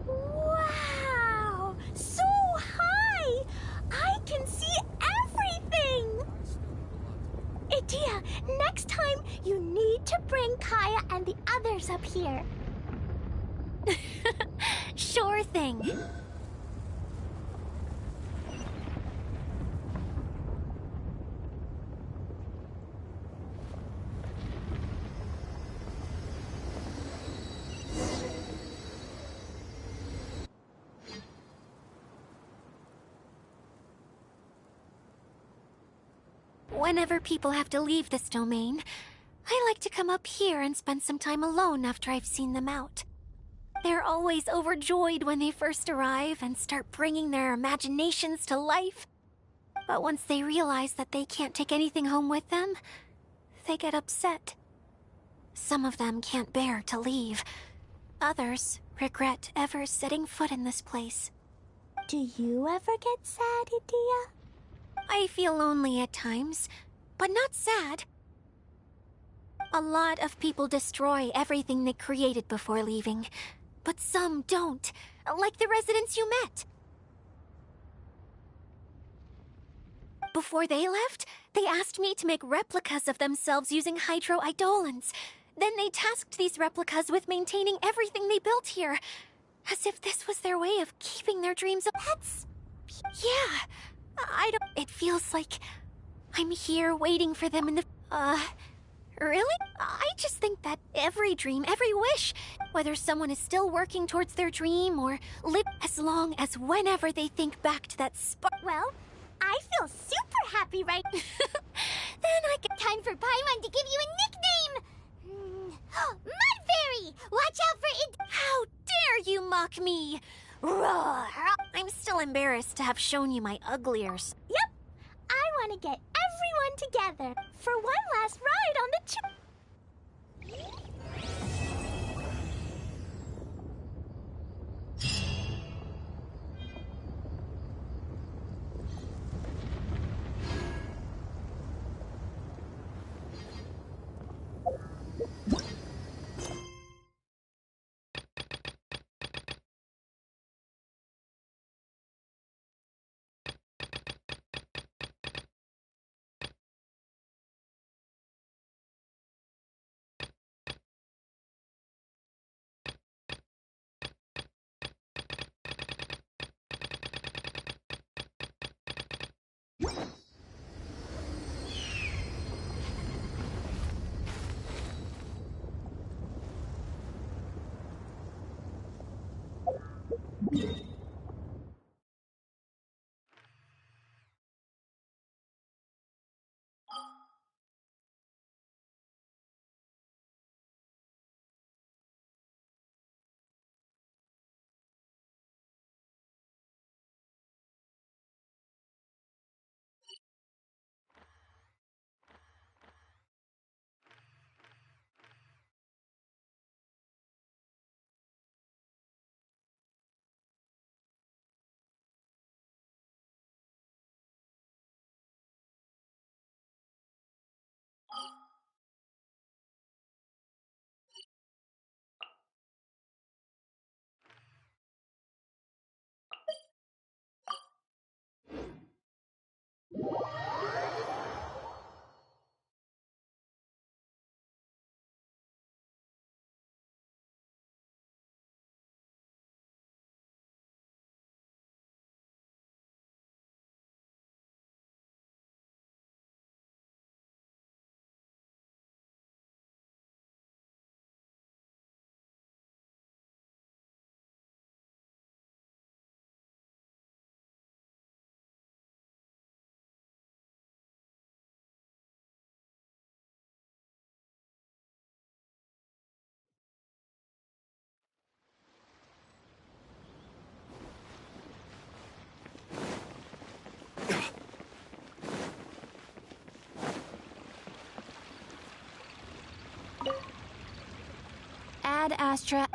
Wow! So high! I can see everything! Idia, next time you need to bring Kaya and the others up here. Sure thing. Whenever people have to leave this domain, I like to come up here and spend some time alone after I've seen them out. They're always overjoyed when they first arrive and start bringing their imaginations to life. But once they realize that they can't take anything home with them, they get upset. Some of them can't bear to leave. Others regret ever setting foot in this place. Do you ever get sad, Idia? I feel lonely at times, but not sad. A lot of people destroy everything they created before leaving, but some don't, like the residents you met. Before they left, they asked me to make replicas of themselves using hydroidolons. Then they tasked these replicas with maintaining everything they built here, as if this was their way of keeping their dreams. Yeah, I don't. It feels like I'm here waiting for them in the. Really? I just think that every dream, every wish, whether someone is still working towards their dream or live as long as whenever they think back to that spark. Well, I feel super happy right Then I get time for Paimon to give you a nickname! Mudfairy! Watch out for it! How dare you mock me! Roar! I'm still embarrassed to have shown you my ugliers. Yep, I want to get everyone together for one last ride on the Ad Astra.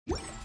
You